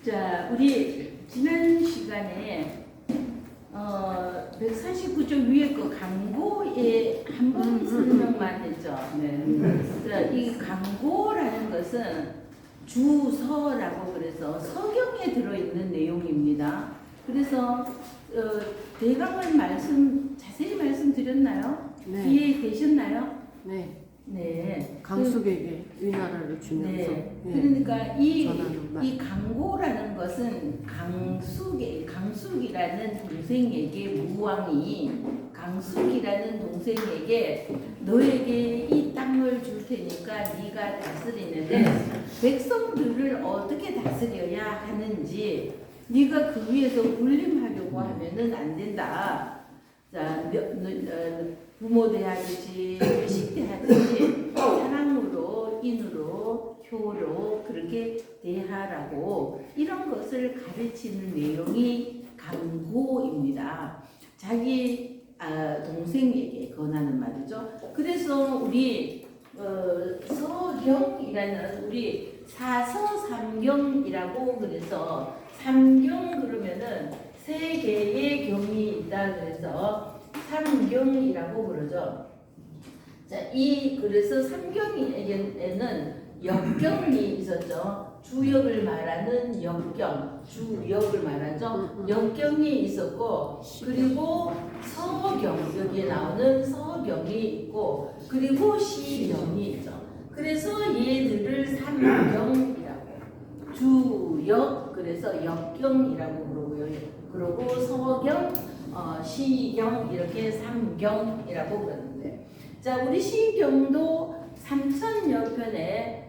자, 우리 지난 시간에 149쪽 위에 거 강고에 한 번 설명만 했죠. 자, 이 강고라는 것은 주서라고 그래서 서경에 들어있는 내용입니다. 그래서 대강을 자세히 말씀드렸나요? 네. 이해되셨나요? 네. 네. 강숙에게 위나라를 주면서 네. 네. 그러니까 이 전하는 강고라는 것은 강숙이라는 동생에게 무왕이 강숙이라는 동생에게 너에게 이 땅을 줄 테니까 네가 다스리는데 백성들을 어떻게 다스려야 하는지 네가 그 위에서 군림하려고 하면은 안 된다. 자, 부모 대하듯이 회식 대하듯이 사랑으로 인으로 효로 그렇게 대하라고 이런 것을 가르치는 내용이 강고입니다. 자기 동생에게 권하는 말이죠. 그래서 우리 서경이라는 우리 사서삼경이라고 그래서 삼경 그러면은 세 개의 경이 있다 그래서 삼경이라고 그러죠. 자, 그래서 삼경에는 역경이 있었죠. 주역을 말하는 역경, 주역을 말하죠. 역경이 있었고, 그리고 서경, 여기에 나오는 서경이 있고, 그리고 시경이 있죠. 그래서 얘들을 삼경이라고, 주역, 그래서 역경이라고 그러고요. 그리고 서경, 시경, 이렇게 삼경이라고 그러는데, 자, 우리 시경도 3천여 편의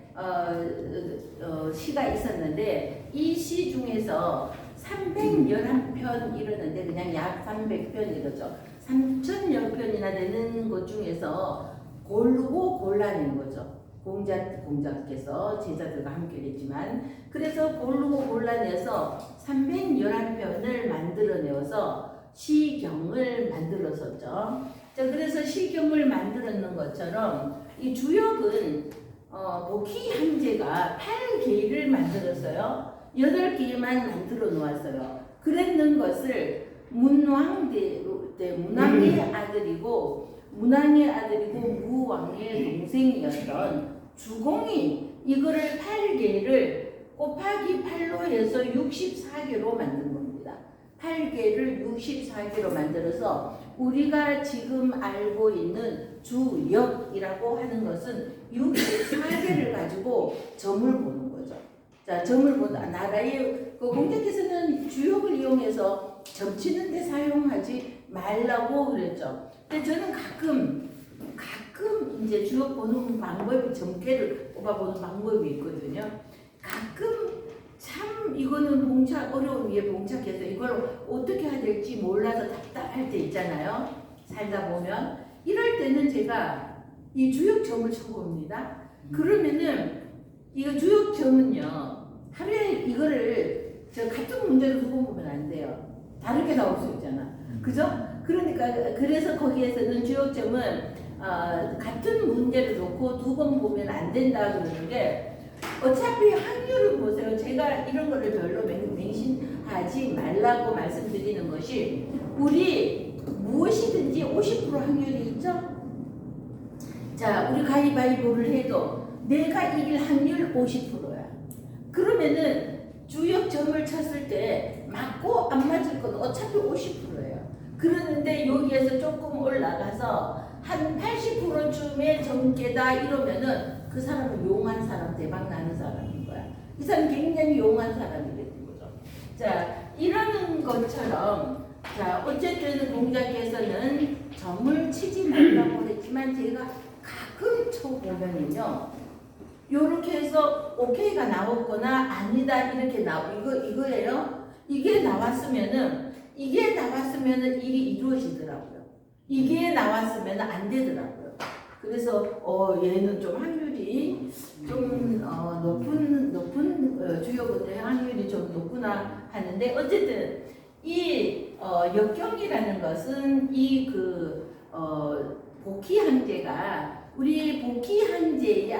시가 있었는데 이 시 중에서 311편 이르는데 그냥 약 300편 이러죠. 3천여 편이나 되는 것 중에서 고르고 골라낸 거죠. 공자께서 제자들과 함께 했지만 그래서 고르고 골라내서 311편을 만들어내어서 시경을 만들었었죠. 자, 그래서 시경을 만들었는 것처럼 이 주역은 복희 형제가 8개를 만들었어요. 8개만 만들어 놓았어요. 그랬는 것을 문왕의 아들이고 무왕의 동생이었던 주공이 이거를 8개를 곱하기 8로 해서 64개로 만든 겁니다. 8개를 64개로 만들어서 우리가 지금 알고 있는 주역이라고 하는 것은 64개를 가지고 점을 보는 거죠. 자, 점을 보는 나라의 공자께서는 주역을 이용해서 점치는 데 사용하지 말라고 그랬죠. 근데 저는 가끔 이제 주역 보는 방법이 점괘를 뽑아보는 방법이 있거든요. 가끔 참 이거는 어려운 위에 봉착해서 이걸 어떻게 해야 될지 몰라서 답답할 때 있잖아요. 살다 보면 이럴 때는 제가 이 주역점을 쳐봅니다. 그러면은 이거 주역점은요 하루에 이거를 같은 문제로 두 번 보면 안 돼요. 다르게 나올 수 있잖아. 그죠? 그러니까 그래서 거기에서는 주역점은 같은 문제를 놓고 두 번 보면 안 된다 그러는 게 어차피 확률을 보세요. 제가 이런 거를 별로 맹신하지 말라고 말씀드리는 것이 우리 무엇이든지 50% 확률이 있죠? 자, 우리 가위바위보를 해도 내가 이길 확률 50%야. 그러면은 주역점을 쳤을 때 맞고 안 맞을 건 어차피 50%예요. 그러는데 여기에서 조금 올라가서 한 80%쯤의 점괘다 이러면은 그 사람은 용한 사람, 대박 나는 사람인 거야. 이 사람 굉장히 용한 사람이겠는 거죠. 자, 이러는 것처럼 자, 어쨌든 공자께서는 점을 치지 말라고 했지만 제가 가끔 쳐보면요. 요렇게 해서 오케이가 나왔거나 아니다 이렇게 이거예요. 이게 나왔으면은 일이 이루어지더라고요. 이게 나왔으면 안 되더라고요. 그래서 얘는 좀 확률이 좀 높은 주역의 확률이 좀 높구나 하는데 어쨌든 이 역경이라는 것은 복희 한제가 우리 복희 한제의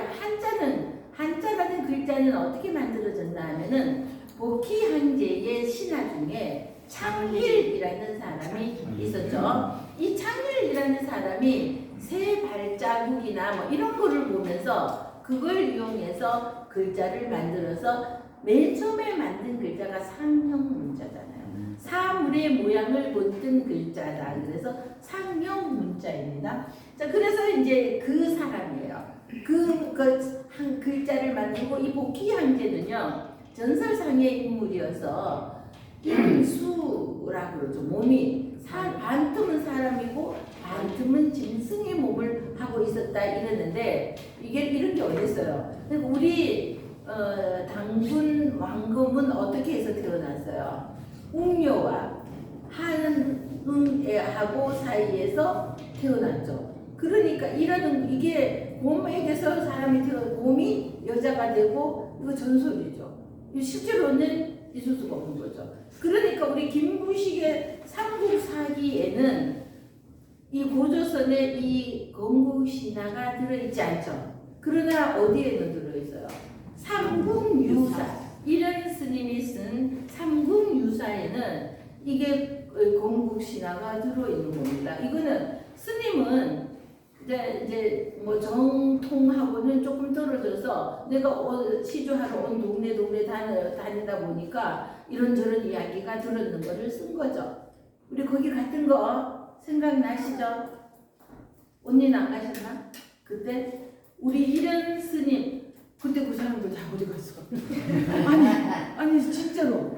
한자라는 글자는 어떻게 만들어졌나 하면은 복희 황제의 신하 중에 창일이라는 사람이 있었죠. 이 창일이라는 사람이 새 발자국이나 뭐 이런 거를 보면서 그걸 이용해서 글자를 만들어서 맨 처음에 만든 글자가 상형 문자잖아요. 사물의 모양을 본뜬 글자다. 그래서 상형 문자입니다. 자, 그래서 이제 그 사람이에요. 한 글자를 만들고 이 복희 황제는요 전설상의 인물이어서 인수라고 그러죠. 몸이 반틈은 사람이고 반틈은 짐승의 몸을 하고 있었다 이러는데 이게 이런 게 어디 있어요? 그러니까 우리 당군 왕검은 어떻게 해서 태어났어요? 웅녀와 한응하고 사이에서 태어났죠. 그러니까 이게 곰에게서 사람이 곰이 여자가 되고 이거 전설이죠. 실제로는 있을 수가 없는 거죠. 그러니까 우리 김부식의 삼국사기에는 이 고조선에 이 건국신화가 들어있지 않죠. 그러나 어디에는 들어있어요? 삼국유사. 이런 스님이 쓴 삼국유사에는 이게 건국신화가 들어있는 겁니다. 이거는 스님은 이제 뭐 정통하고는 조금 떨어져서 내가 시주하러 온 동네 다니다 보니까 이런저런 이야기가 들었는 거를 쓴 거죠. 우리 거기 갔던 거 생각나시죠? 언니는 안 가셨나? 그때 우리 이런 스님 그때 그 사람들 다 어디 갔어? 아니 진짜로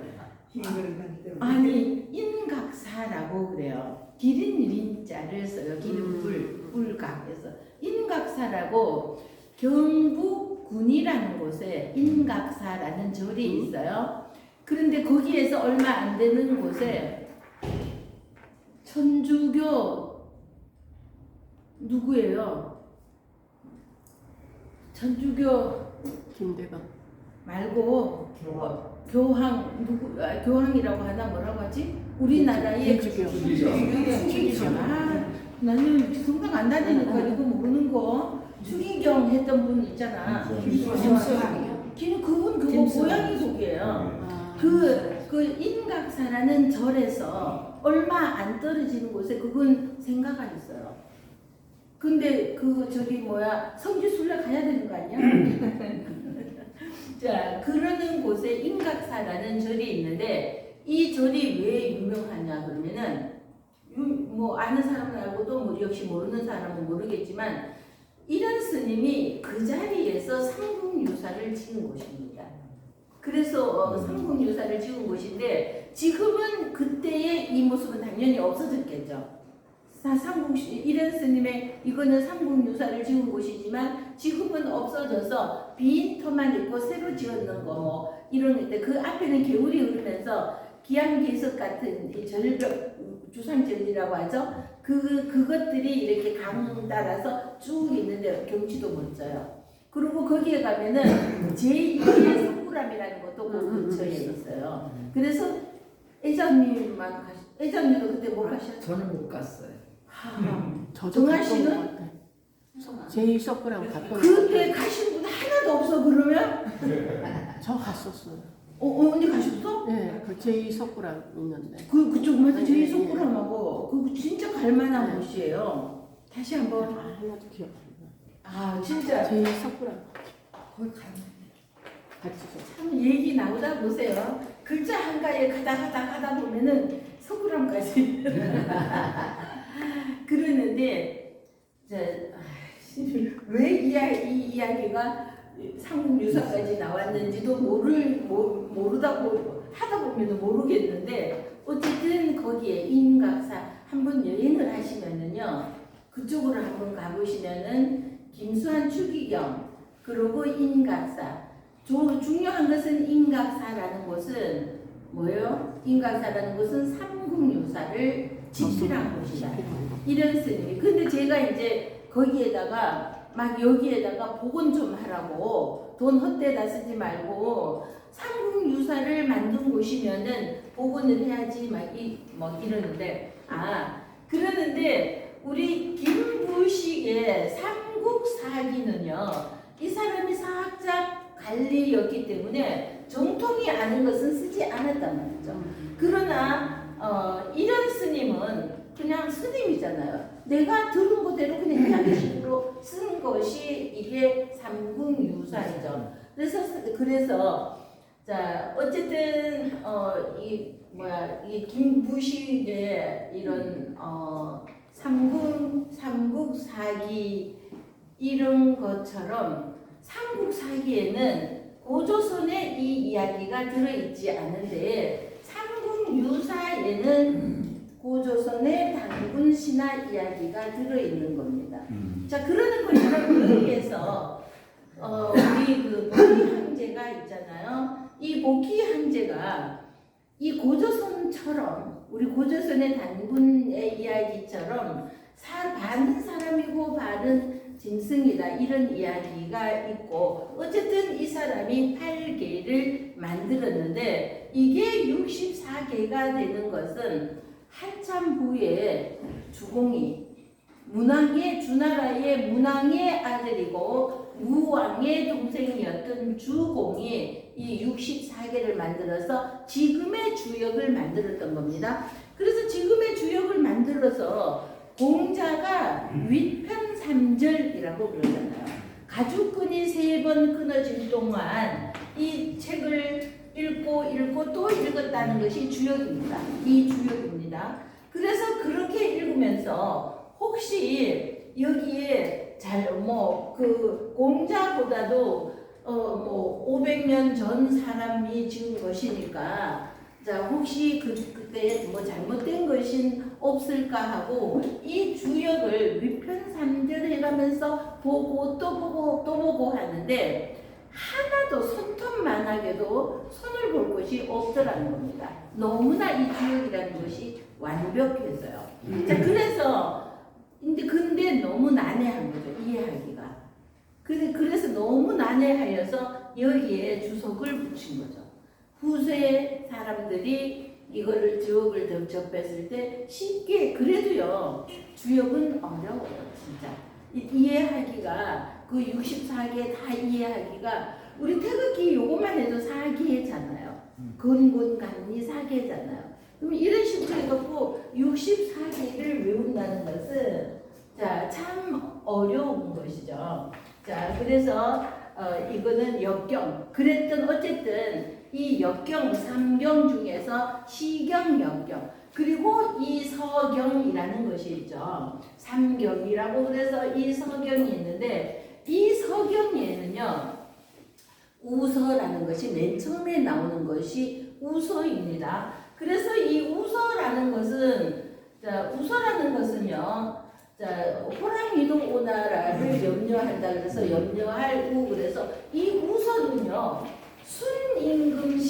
아니 인각사라고 그래요. 기린 린자를 써요. 기린 불각에서 인각사라고 경북군이라는 곳에 인각사라는 절이 있어요. 그런데 거기에서 얼마 안 되는 곳에 천주교 누구예요? 천주교 김대감 말고 교황이라고 하나 뭐라고 하지? 우리나라의 추기경. 나는 성당 안 다니니까 이거 모르는 거. 추기경 했던 분 있잖아. 그분 그거 고향이 거기에요. 그 인각사라는 절에서 얼마 안 떨어지는 곳에 그분 생가가 있어요. 근데 성지순례 가야 되는 거 아니야? 자, 그러는 곳에 인각사라는 절이 있는데 이 절이 왜 유명하냐 그러면은 뭐 아는 사람은 알고 또 뭐 역시 모르는 사람은 모르겠지만 이런 스님이 그 자리에서 삼국유사를 지은 곳입니다. 그래서 삼국유사를 지은 곳인데 지금은 그때의 이 모습은 당연히 없어졌겠죠. 이런 스님의 이거는 삼국유사를 지은 곳이지만 지금은 없어져서 빈 터만 있고 새로 지었는 거 뭐 이런 데 그 앞에는 개울이 흐르면서 기암괴석 같은 이 절벽 주상절이라고 하죠. 그것들이 이렇게 강 따라서 쭉 있는데 경치도 멋져요. 그리고 거기에 가면은 제2의 석굴암이라는 것도 그 근처에 있어요. 그래서 애장님도 그때 못 가셨어요? 저는 못 갔어요. 저도 정아 갔던 씨는? 것 같아. 제이 석구랑 갔던 것 그때 같아. 가신 분 하나도 없어 그러면? 저 갔었어요. 언니 가셨어? 네, 그 제이 석구랑 있는데. 그쪽 맞아. 네, 제2석굴암하고 그거 진짜 갈만한 곳이에요. 다시 한번. 하나도 기억 안 나. 진짜 제이 석구랑 거기 가면 같이 참 얘기 나오다 보세요. 글자 한가에 가다 보면은 석굴암까지 그러는데 왜 이 이야기가 삼국유사까지 나왔는지도 모르다고 하다 보면 모르겠는데 어쨌든 거기에 인각사 한번 여행을 하시면은요 그쪽으로 한번 가보시면은 김수한 추기경 그리고 인각사 중요한 것은 인각사라는 곳은 뭐예요? 인각사라는 곳은 삼국유사를 집필한 곳이다. 이런 스님이. 근데 제가 이제 거기에다가 막 여기에다가 복원 좀 하라고 돈 헛되다 쓰지 말고 삼국유사를 만든 곳이면은 복원을 해야지 막 이러는데 그러는데 우리 김부식의 삼국사기는요 이 사람이 사학자 관리였기 때문에 정통이 주공이 아는 것은 쓰지 않았단 말이죠. 그러나 이런 스님은 그냥 스님이잖아요. 내가 들은 그대로 그냥 이야기식으로 쓴 것이 이게 삼궁유사이죠. 그래서 자 어쨌든 이 김부식의 이런 삼국사기 이런 것처럼 삼국사기에는 고조선의 이 이야기가 들어있지 않은데 삼국유사에는 고조선의 단군신화 이야기가 들어있는 겁니다. 자 그러는 거니까 여기에서 우리 그 복희 황제가 있잖아요. 이 복희 황제가 이 고조선처럼 우리 고조선의 단군의 이야기처럼 반은 사람이고 반은 짐승이다 이런 이야기가 있고 어쨌든 이 사람이 8개를 만들었는데 이게 64개가 되는 것은 한참 후에 주공이 주나라의 문왕의 아들이고 무왕의 동생이었던 주공이 이 64개를 만들어서 지금의 주역을 만들었던 겁니다. 그래서 지금의 주역을 만들어서 공자가 윗편삼절이라고 그러잖아요. 가죽끈이 3번 끊어질 동안 이 책을 읽고 또 읽었다는 것이 주역입니다. 이 주역입니다. 그래서 그렇게 읽으면서 혹시 여기에 그 공자보다도 500년 전 사람이 지은 것이니까 자 혹시 그때 잘못된 것이 없을까 하고 이 주역을 위편삼절 해가면서 보고 또 보고 하는데 하나도 손톱만하게도 손을 볼 것이 없더라는 겁니다. 너무나 이 주역이라는 것이 완벽해서요. 자 그래서 근데 너무 난해한 거죠. 이해하기가. 그래서 너무 난해하여서 여기에 주석을 붙인 거죠. 후세 사람들이 이거를 주역을 접했을 때 쉽게 그래도요 주역은 어려워요 진짜 이해하기가 그 64개 다 이해하기가 우리 태극기 요것만 해도 4개잖아요. 근곤감리 4개잖아요. 그럼 이런 식으로 해갖고 64개를 외운다는 것은 참 어려운 것이죠. 자 그래서 이거는 역경 그랬던 어쨌든 이 역경 3경 중에서 시경 역경 그리고 이 서경이라는 것이 있죠. 3경이라고 그래서 이 서경이 있는데 이 서경에는요 우서라는 것이 맨 처음에 나오는 것이 우서입니다. 그래서 이 우서라는 것은요 호랑이도 오나라를 염려한다 그래서 염려할 우 그래서 이 우서는요 순임금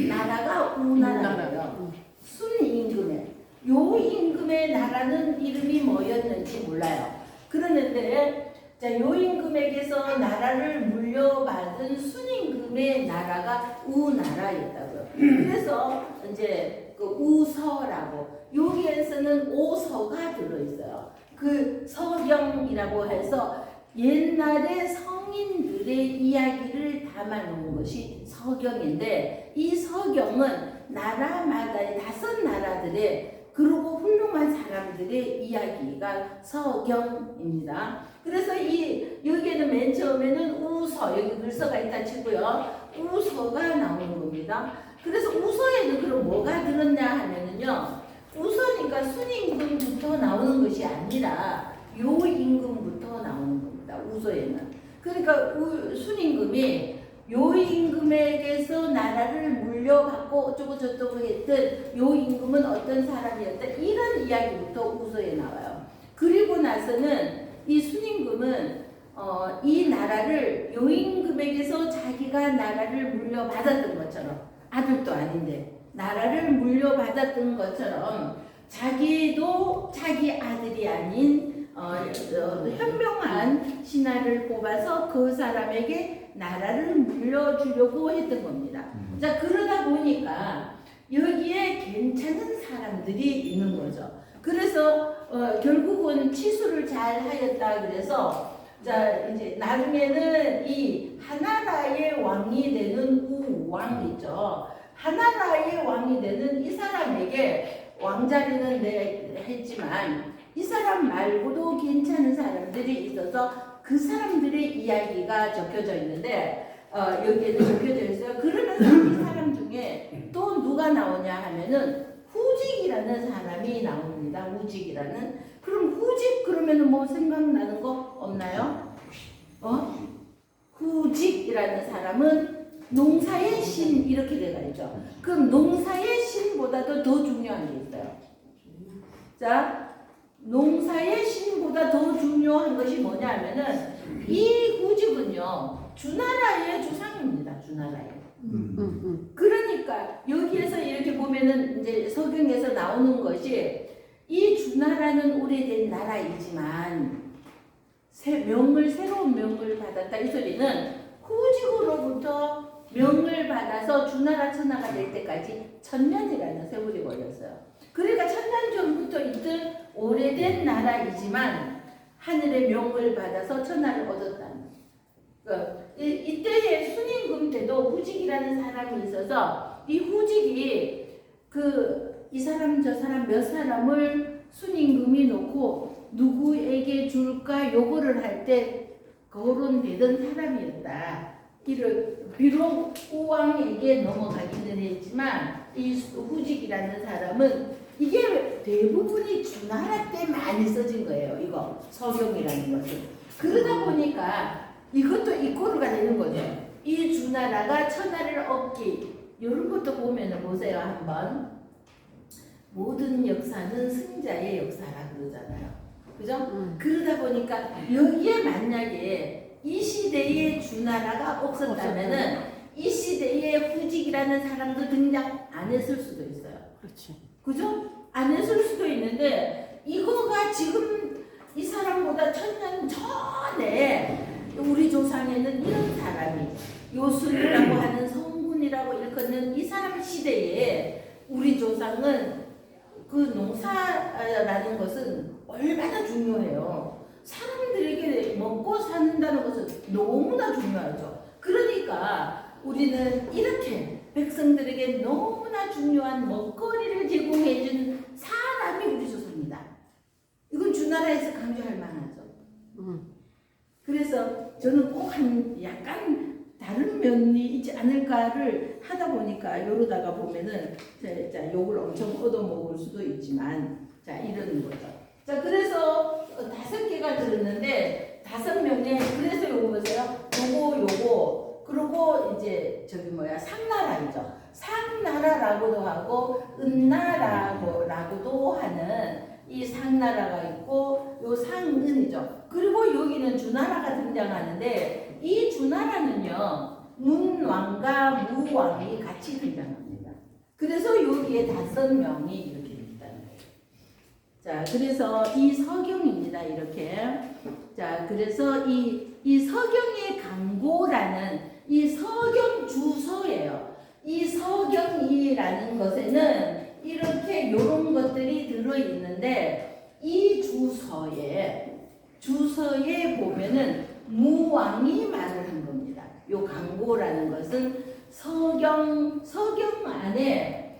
나라가 우나라예요. 순임금의 요 임금의 나라는 이름이 뭐였는지 몰라요. 그러는데 요 임금에게서 나라를 물려받은 순임금의 나라가 우나라였다고요. 그래서 이제 그 우서라고 여기에서는 오서가 들어있어요. 그 서경이라고 해서 옛날에 성인들의 이야기를 담아놓은 것이 서경인데 이 서경은 나라마다 5나라들의 그리고 훌륭한 사람들의 이야기가 서경입니다. 그래서 여기에는 맨 처음에는 우서 여기 글서가 있다 치고요. 우서가 나오는 겁니다. 그래서 우서에는 그럼 뭐가 들었냐 하면은요. 우서니까 순임금부터 나오는 것이 아니라 요 임금부터 나오는 겁니다. 우서에는. 그러니까 순임금이 요 임금에게서 나라를 물려받고 어쩌고 저쩌고 했던 요 임금은 어떤 사람이었다 이런 이야기부터 우서에 나와요. 그리고 나서는 이 순임금은 이 나라를 요 임금에게서 자기가 나라를 물려받았던 것처럼 아들도 아닌데 나라를 물려받았던 것처럼 자기도 자기 아들이 아닌 현명한 신하를 뽑아서 그 사람에게 나라를 물려주려고 했던 겁니다. 자 그러다 보니까 여기에 괜찮은 사람들이 있는 거죠. 그래서 결국은 치수를 잘 하였다 그래서 자 이제 나중에는 이 하나라의 왕이 되는 우왕이죠. 하나라의 왕이 되는 이 사람에게 왕자리는 했지만 이 사람 말고도 괜찮은 사람들이 있어서 그 사람들의 이야기가 적혀져 있는데 여기에는 적혀져 있어요. 그러면서 이 사람 중에 또 누가 나오냐 하면은 후직이라는 사람이 나옵니다. 후직이라는. 그럼 후직 그러면은 뭐 생각나는 거 없나요? 후직이라는 사람은 농사의 신 이렇게 되어 있죠. 그럼 농사의 신보다도 더 중요한 게 있어요. 자, 농사의 신보다 더 중요한 것이 뭐냐 하면은 이 후직은요 주나라의 조상입니다. 주나라의. 그러니까 여기에서 이렇게 보면은 이제 성경에서 나오는 것이 이 주나라는 오래된 나라이지만 새로운 명을 받았다. 이 소리는 후직으로부터 명을 받아서 주나라 천하가 될 때까지 1000년이라는 세월이 걸렸어요. 그러니까 1000년 전부터 있던 오래된 나라이지만 하늘의 명을 받아서 천하를 얻었다는. 이때의 순임금 때도 후직이라는 사람이 있어서 이 후직이 이 사람 저 사람 몇 사람을 순임금이 놓고 누구에게 줄까 요구를 할 때 거론되던 사람이었다. 비록 우왕에게 넘어가기는 했지만 이 후직이라는 사람은 이게 대부분이 주나라 때 많이 써진 거예요. 이거 서경이라는 것은. 그러다 보니까 이것도 이꼬르가 되는 거죠. 이 주나라가 천하를 얻기 이런 것도 보면은 보세요 한번. 모든 역사는 승자의 역사라 그러잖아요. 그죠? 그러다 보니까 여기에 만약에 이 시대에 주나라가 없었다면은 이 시대에 후직이라는 사람도 등장 안 했을 수도 있어요. 그렇지. 그죠? 안 했을 수도 있는데 이거가 지금 이 사람보다 1000년 전에 우리 조상에는 이런 사람이 요순이라고 하는 성군이라고 일컫는 이 사람 시대에 우리 조상은 그 농사라는 것은 얼마나 중요해요. 사람들에게 먹고 사는다는 것은 너무나 중요하죠. 그러니까 우리는 이렇게 백성들에게 너무나 중요한 먹거리를 제공해준 사람이 우리 조상입니다. 이건 주나라에서 강조할 만하죠. 그래서 저는 꼭 약간 다른 면이 있지 않을까를 하다 보니까 이러다가 보면은 자 욕을 엄청 얻어먹을 수도 있지만 자 이러는 거죠. 자 그래서 5개가 들었는데 5명에 그래서 요거 보세요. 요거 그리고 이제 상나라이죠. 상나라라고도 하고 은나라고도 하는 이 상나라가 있고 요 상은이죠. 그리고 여기는 주나라가 등장하는데 이 주나라는요 문왕과 무왕이 같이 등장합니다. 그래서 여기에 5명이 이렇게 있다는 거예요. 자 그래서 이 서경입니다. 이렇게. 자 그래서 이 서경의 강고라는 이 서경 주서예요. 이 서경이라는 것에는 이렇게 요런 것들이 들어있는데 이 주서에 보면은 무왕이 말을 한 겁니다. 요 강고라는 것은 서경 안에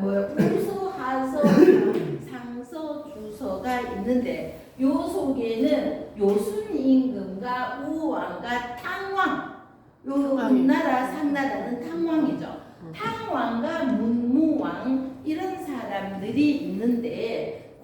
우서, 하서, 상서, 주서가 있는데 요 속에는 요순 임금과 우왕과 탕왕 요 은나라 상나라는 탕왕이죠. 탕왕과 문무왕 이런 사람들이 있는데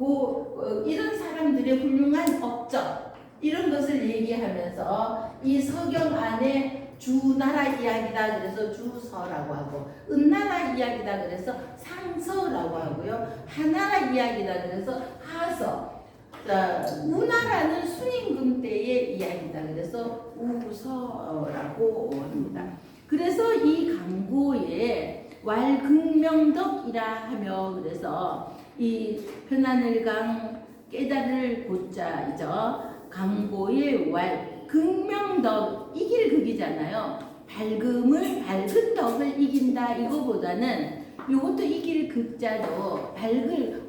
이런 사람들의 훌륭한 업적 이런 것을 얘기하면서 이 서경 안에 주나라 이야기다 그래서 주서라고 하고 은나라 이야기다 그래서 상서라고 하고요. 하나라 이야기다 그래서 하서. 자, 우나라는 순임금 때의 이야기다 그래서 우서라고 합니다. 그래서 이 강고에 왈극명덕이라 하며 그래서 이 편하늘강 깨달을 고자이죠. 강고의 왈 극명덕 이길 극이잖아요. 밝은 덕을 이긴다 이거보다는 이것도 이길 극자도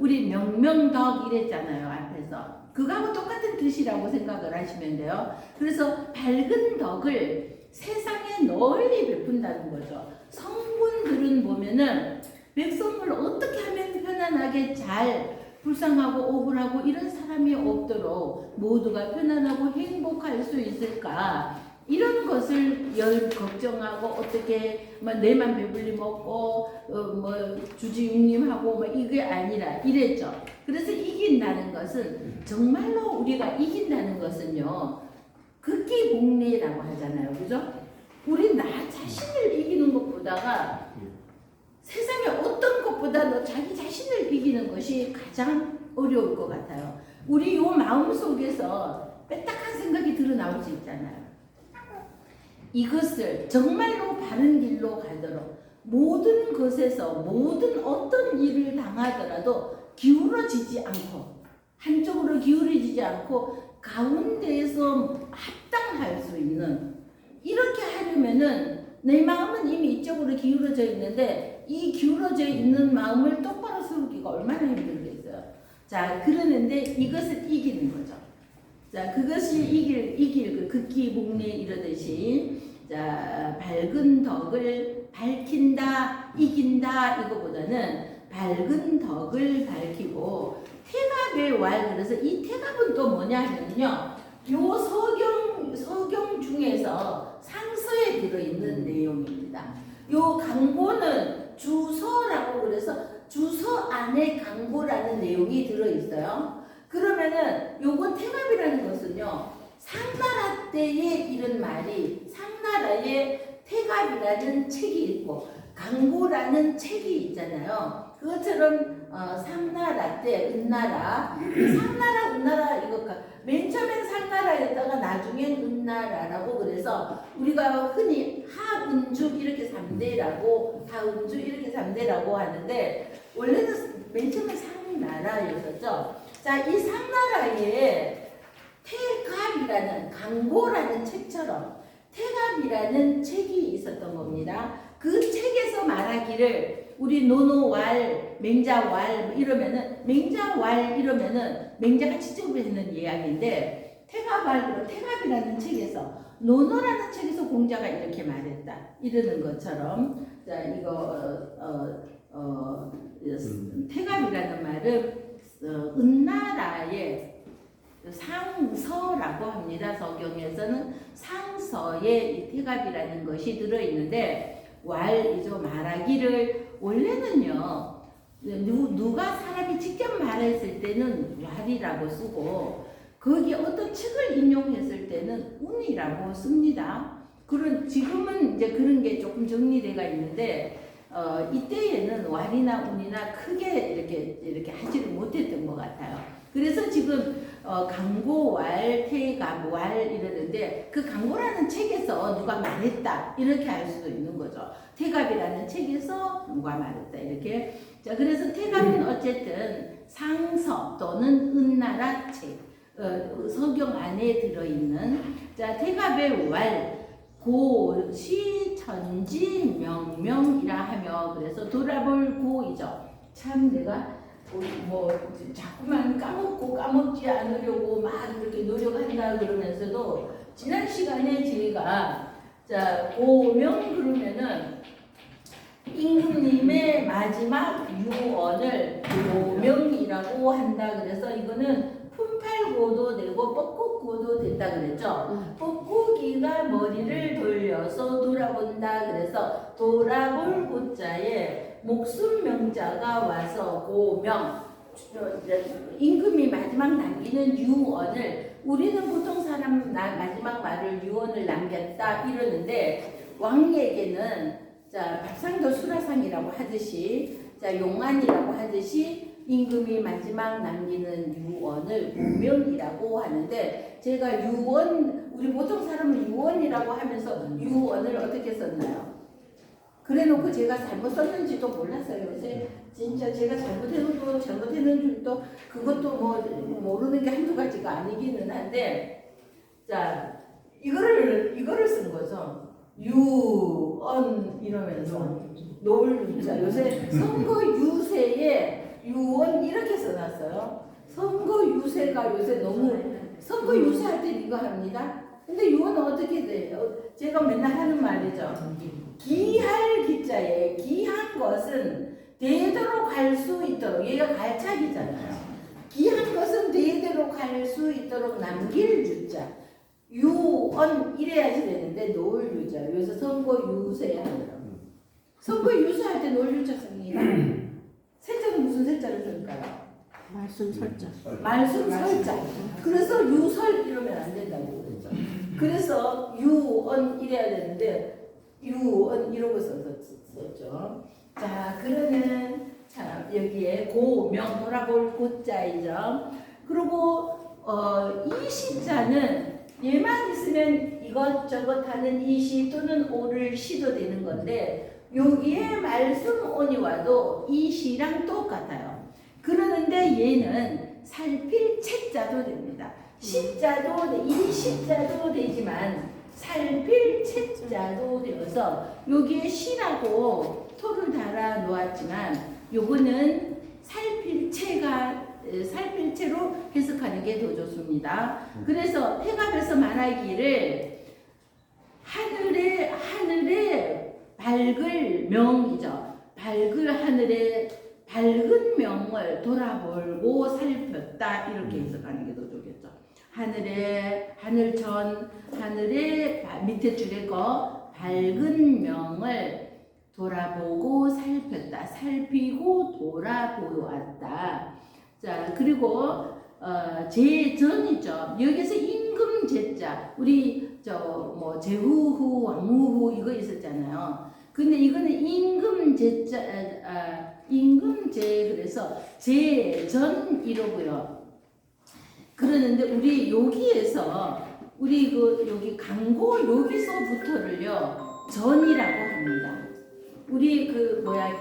우리 명명덕 이랬잖아요 앞에서. 그거하고 똑같은 뜻이라고 생각을 하시면 돼요. 그래서 밝은 덕을 세상에 널리 베푼다는 거죠. 성분 글은 보면은 백성을 어떻게 하면 편안하게 잘 불쌍하고 억울하고 이런 사람이 없도록 모두가 편안하고 행복할 수 있을까 이런 것을 걱정하고 어떻게 뭐 내만 배불리 먹고 뭐 주지육림하고 뭐 이게 아니라 이랬죠. 그래서 이긴다는 것은 정말로 우리가 이긴다는 것은요 극기복례라고 하잖아요, 그죠? 우리 나 자신을 이기는 것보다가 세상에 어떤 것보다도 자기 자신을 이기는 것이 가장 어려울 것 같아요. 우리 요 마음 속에서 빼딱한 생각이 드러나올 수 있잖아요. 이것을 정말로 바른 길로 가도록 모든 것에서 모든 어떤 일을 당하더라도 기울어지지 않고 한쪽으로 기울어지지 않고 가운데에서 합당할 수 있는 이렇게 하려면은 내 마음은 이미 이쪽으로 기울어져 있는데 이 기울어져 있는 마음을 똑바로 세우기가 얼마나 힘들겠어요. 자, 그러는데 이것을 이기는 거죠. 자, 그것이 이길 그 극기복례 이러듯이 자, 밝은 덕을 밝힌다, 이긴다 이거보다는 밝은 덕을 밝히고 태갑의 왈 그래서 이 태갑은 또 뭐냐 하면요. 요 서경 중에서 상서에 들어있는 내용입니다. 요 강고는 주서라고 그래서 주서 안에 강고라는 내용이 들어있어요. 그러면은 요거 태갑이라는 것은요. 상나라 때에 이런 말이 상나라에 태갑이라는 책이 있고 강고라는 책이 있잖아요. 그것처럼 상나라 때 은나라 상나라 은나라 이거 맨 처음엔 상나라였다가 나중엔 은나라라고 그래서 우리가 흔히 하은주 이렇게 3대라고 하은주 이렇게 3대라고 하는데 원래는 맨 처음에 상나라였었죠. 자, 이 상나라에 태갑이라는 강고라는 책처럼 태갑이라는 책이 있었던 겁니다. 그 책에서 말하기를 우리 노노왈, 맹자왈 이러면은 맹자왈 이러면은 맹자가 직접 했는 이야기인데 태갑이라는 책에서 노노라는 책에서 공자가 이렇게 말했다 이러는 것처럼 자 이거 태갑이라는 말은 은나라의 상서라고 합니다. 서경에서는 상서에 이 태갑이라는 것이 들어있는데 왈이죠. 말하기를 원래는요 누가 사람이 직접 말했을 때는 왈이라고 쓰고 거기 어떤 책을 인용했을 때는 운이라고 씁니다. 그런 지금은 이제 그런 게 조금 정리돼가 있는데 이때에는 왈이나 운이나 크게 이렇게 하지를 못했던 것 같아요. 그래서 지금 강고왈, 태갑왈 이러는데 그 강고라는 책에서 누가 말했다 이렇게 할 수도 있는 거죠. 태갑이라는 책에서 누가 말했다 이렇게. 자, 그래서 태갑은 어쨌든 상서 또는 은나라 책, 서경 안에 들어있는 자 태갑의 왈 고시 천지 명명이라 하며 그래서 돌아볼 고이죠. 참 내가 뭐 자꾸만 까먹지 않으려고 막 그렇게 노력한다 그러면서도 지난 시간에 제가 자 고명 그러면은 임금님의 마지막 유언을 고명이라고 한다 그래서 이거는 품팔고도 되고 뻐꾸고도 된다 그랬죠. 뻐꾸기가 머리를 돌려서 돌아본다 그래서 돌아볼 고자에 목숨 명자가 와서 고명 임금이 마지막 남기는 유언을 우리는 보통 사람 마지막 말을 유언을 남겼다 이러는데 왕에게는 자 밥상도 수라상이라고 하듯이 자 용안이라고 하듯이 임금이 마지막 남기는 유언을 고명이라고 하는데 제가 유언 우리 보통 사람은 유언이라고 하면서 유언을 어떻게 썼나요? 그래놓고 제가 잘못 썼는지도 몰랐어요. 요새 진짜 제가 잘못했는 줄도 그것도 뭐 모르는 게 한두 가지가 아니기는 한데 자 이거를 쓴 거죠. 유언 이러면서 노을자 요새 선거 유세에 유언 이렇게 써놨어요. 선거 유세가 요새 너무 선거 유세할 때 이거 합니다. 근데 유언은 어떻게 돼요? 제가 맨날 하는 말이죠. 기할 기자에 기할 수 있도록 얘가 갈착이잖아요. 귀한 것은 대대로 갈 수 있도록 남길 유자. 유언 이래야지 되는데 놓을 유자. 여기서 선고 유세하느라. 선고 유세할 때 놓을 유자 씁니다. 세자는 무슨 세자를 쓸까요? 말씀 설자. 말씀 설자. 그래서 유설 이러면 안 된다고 그랬죠. 그래서 유언 이래야 되는데 유언 이러고 썼죠. 자, 그러면 자 여기에 고명 돌아볼 고자이죠. 그리고 이 시자는 얘만 있으면 이것저것 하는 이시 또는 오를 시도 되는 건데 여기에 말씀 오니 와도 이 시랑 똑같아요. 그러는데 얘는 살필 채자도 됩니다. 시자도 이 시자도 되지만 살필 채자도 되어서 여기에 시라고 토를 달아 놓았지만 요거는 살필체로 해석하는 게 더 좋습니다. 그래서 해갑에서 말하기를 하늘의 밝을 명이죠. 밝을 하늘의 밝은 명을 돌아보고 살폈다 이렇게 해석하는 게 더 좋겠죠. 하늘의 밑에 줄에 거 밝은 명을 돌아보고 살폈다. 살피고 돌아보았다. 자, 그리고 제전이죠. 여기서 임금 제자. 우리 제후후 왕후후 이거 있었잖아요. 근데 이거는 임금 제자 임금제 그래서 제전 이러고요. 그러는데 우리 여기에서 우리 여기 강고 여기서부터를요 전이라고 합니다. 우리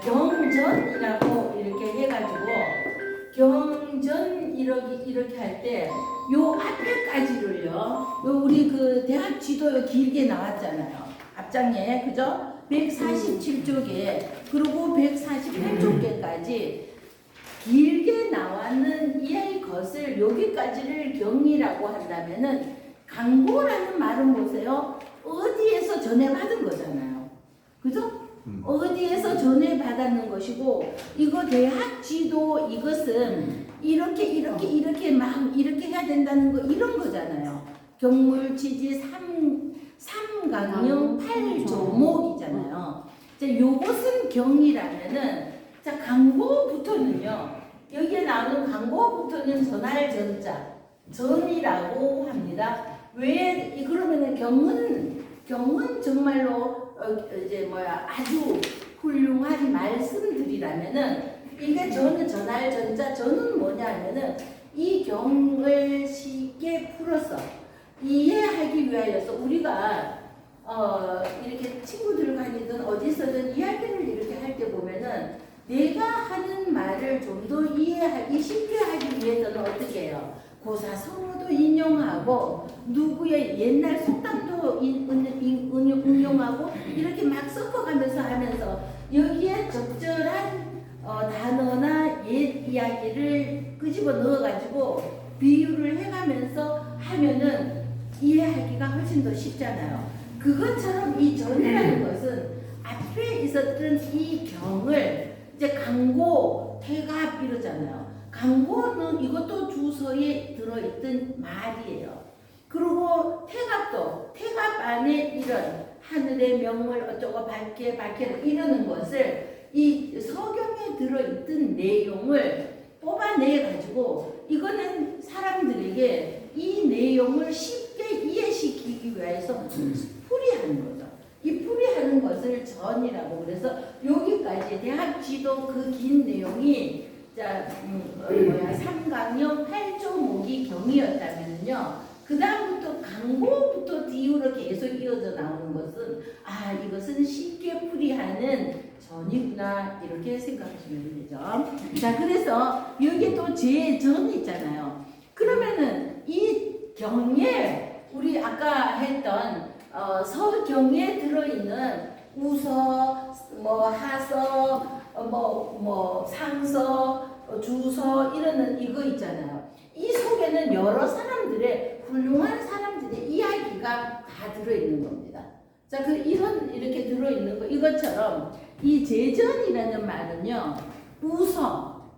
경전이라고 이렇게 해가지고 경전 이렇게 할 때 요 앞에까지를요 요 우리 대학 지도 길게 나왔잖아요. 앞장에 그죠? 147쪽에 그리고 148쪽에까지 길게 나왔는 이 것을 여기까지를 경이라고 한다면은 강고라는 말은 보세요. 어디에서 전해받은 거잖아요. 그죠? 어디에서 전해받았는 것이고 이거 대학 지도 이것은 이렇게 막 이렇게 해야 된다는 거 이런 거잖아요. 경물치지 삼강령 8조목이잖아요. 자, 요것은 경이라면은 자 강고부터는요. 여기에 나오는 강고부터는 전할 전자 전이라고 합니다. 왜 그러면은 경은 정말로 아주 훌륭한 말씀들이라면은 이게 저는 전할 전자 저는 뭐냐면은 이 경을 쉽게 풀어서 이해하기 위하여서 우리가 이렇게 친구들 간이든 어디서든 이야기를 이렇게 할 때 보면은 내가 하는 말을 좀 더 이해하기 쉽게 하기 위해서는 어떻게 해요? 고사성어도 인용하고 누구의 옛날 속담도 응용하고 이렇게 막 섞어가면서 하면서 여기에 적절한 단어나 옛 이야기를 끄집어 넣어가지고 비유를 해가면서 하면은 이해하기가 훨씬 더 쉽잖아요. 그것처럼 이 전이라는 것은 앞에 있었던 이 경을 이제 강고, 태갑 이러잖아요. 강고는 이것도 주서에 들어있던 말이에요. 그리고 태갑도 태갑 안에 이런 하늘의 명을 어쩌고 밝게 이러는 것을 이 서경에 들어있던 내용을 뽑아내 가지고 이거는 사람들에게 이 내용을 쉽게 이해시키기 위해서 풀이하는 거죠. 이 풀이하는 것을 전이라고 그래서 여기까지 대학 지도 그 긴 내용이 삼강령 8조목이 경이었다면요. 그 다음부터 강고부터 뒤로 계속 이어져 나오는 것은 이것은 쉽게 풀이하는 전이구나 이렇게 생각하시면 되죠. 자, 그래서 여기 또 제전 있잖아요. 그러면은 이 경에 우리 아까 했던 서경에 들어있는 우서, 하서, 상서, 주서 이러는 이거 있잖아요. 이 속에는 여러 사람들의 훌륭한 사람들의 이야기가 다 들어있는 겁니다. 자, 이렇게 들어있는 거 이것처럼 이 제전이라는 말은요. 우서,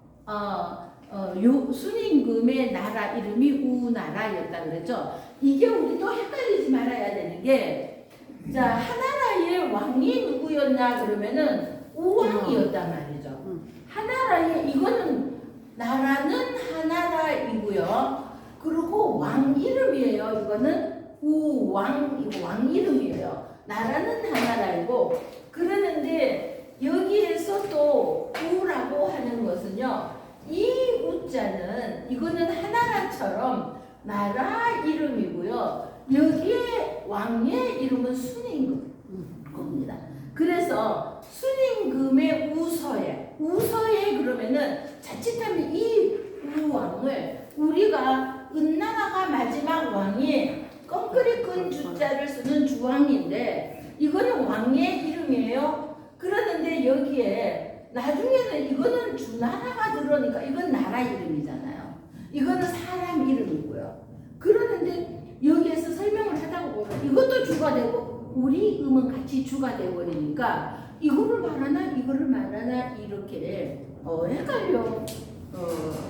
순임금의 나라 이름이 우나라였다 그랬죠. 이게 우리도 헷갈리지 말아야 되는 게, 자, 하나라의 왕이 누구였냐 그러면은 우왕이었단 말이죠. 하나라의, 이거는 나라는 하나라이고요. 그리고 왕 이름이에요. 이거는 우왕, 이거 왕 이름이에요. 나라는 하나라이고, 그러는데 여기에서 또 우라고 하는 것은요, 이 우자는 이거는 하나라처럼 나라 이름이고요. 여기에 왕의 이름은 순임금 겁니다. 그래서 순임금의 우서에 그러면은 자칫하면 이 우왕을 우리가 은나라가 마지막 왕이 껑그리 큰 주자를 쓰는 주왕인데 이거는 왕의 이름이에요. 그러는데 여기에 나중에는 이거는 주나라가 들어오니까 이건 나라 이름이잖아요. 이거는 사람 이름이고요. 그러는데 여기에서 설명을 하다 보면 이것도 주가 되고 우리 음은 같이 주가 되어버리니까 이거를 말하나 이거를 말하나 이렇게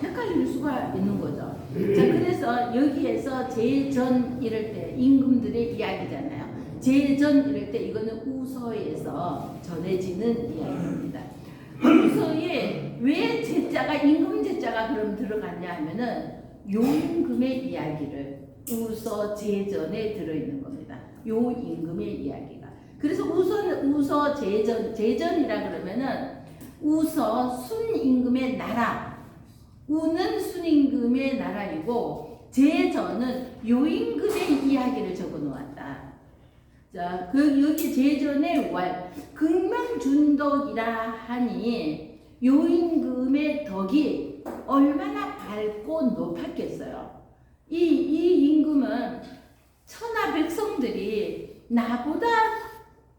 헷갈릴 수가 있는 거죠. 자, 그래서 여기에서 제전 이럴 때 임금들의 이야기잖아요. 제전 이럴 때 이거는 우서에서 전해지는 이야기입니다. 우서에 왜 제자가 임금 제자가 그럼 들어갔냐 하면은 요임금의 이야기를 우서 제전에 들어있는 겁니다. 요 임금의 이야기가. 그래서 우서 제전이라 그러면은 우서 순임금의 나라, 우는 순임금의 나라이고 제전은 요임금의 이야기를 적어 놓았다. 자, 여기 제전의 왈 극명준덕이라 하니 요임금의 덕이 얼마나 밝고 높았겠어요. 이 임금은 천하 백성들이 나보다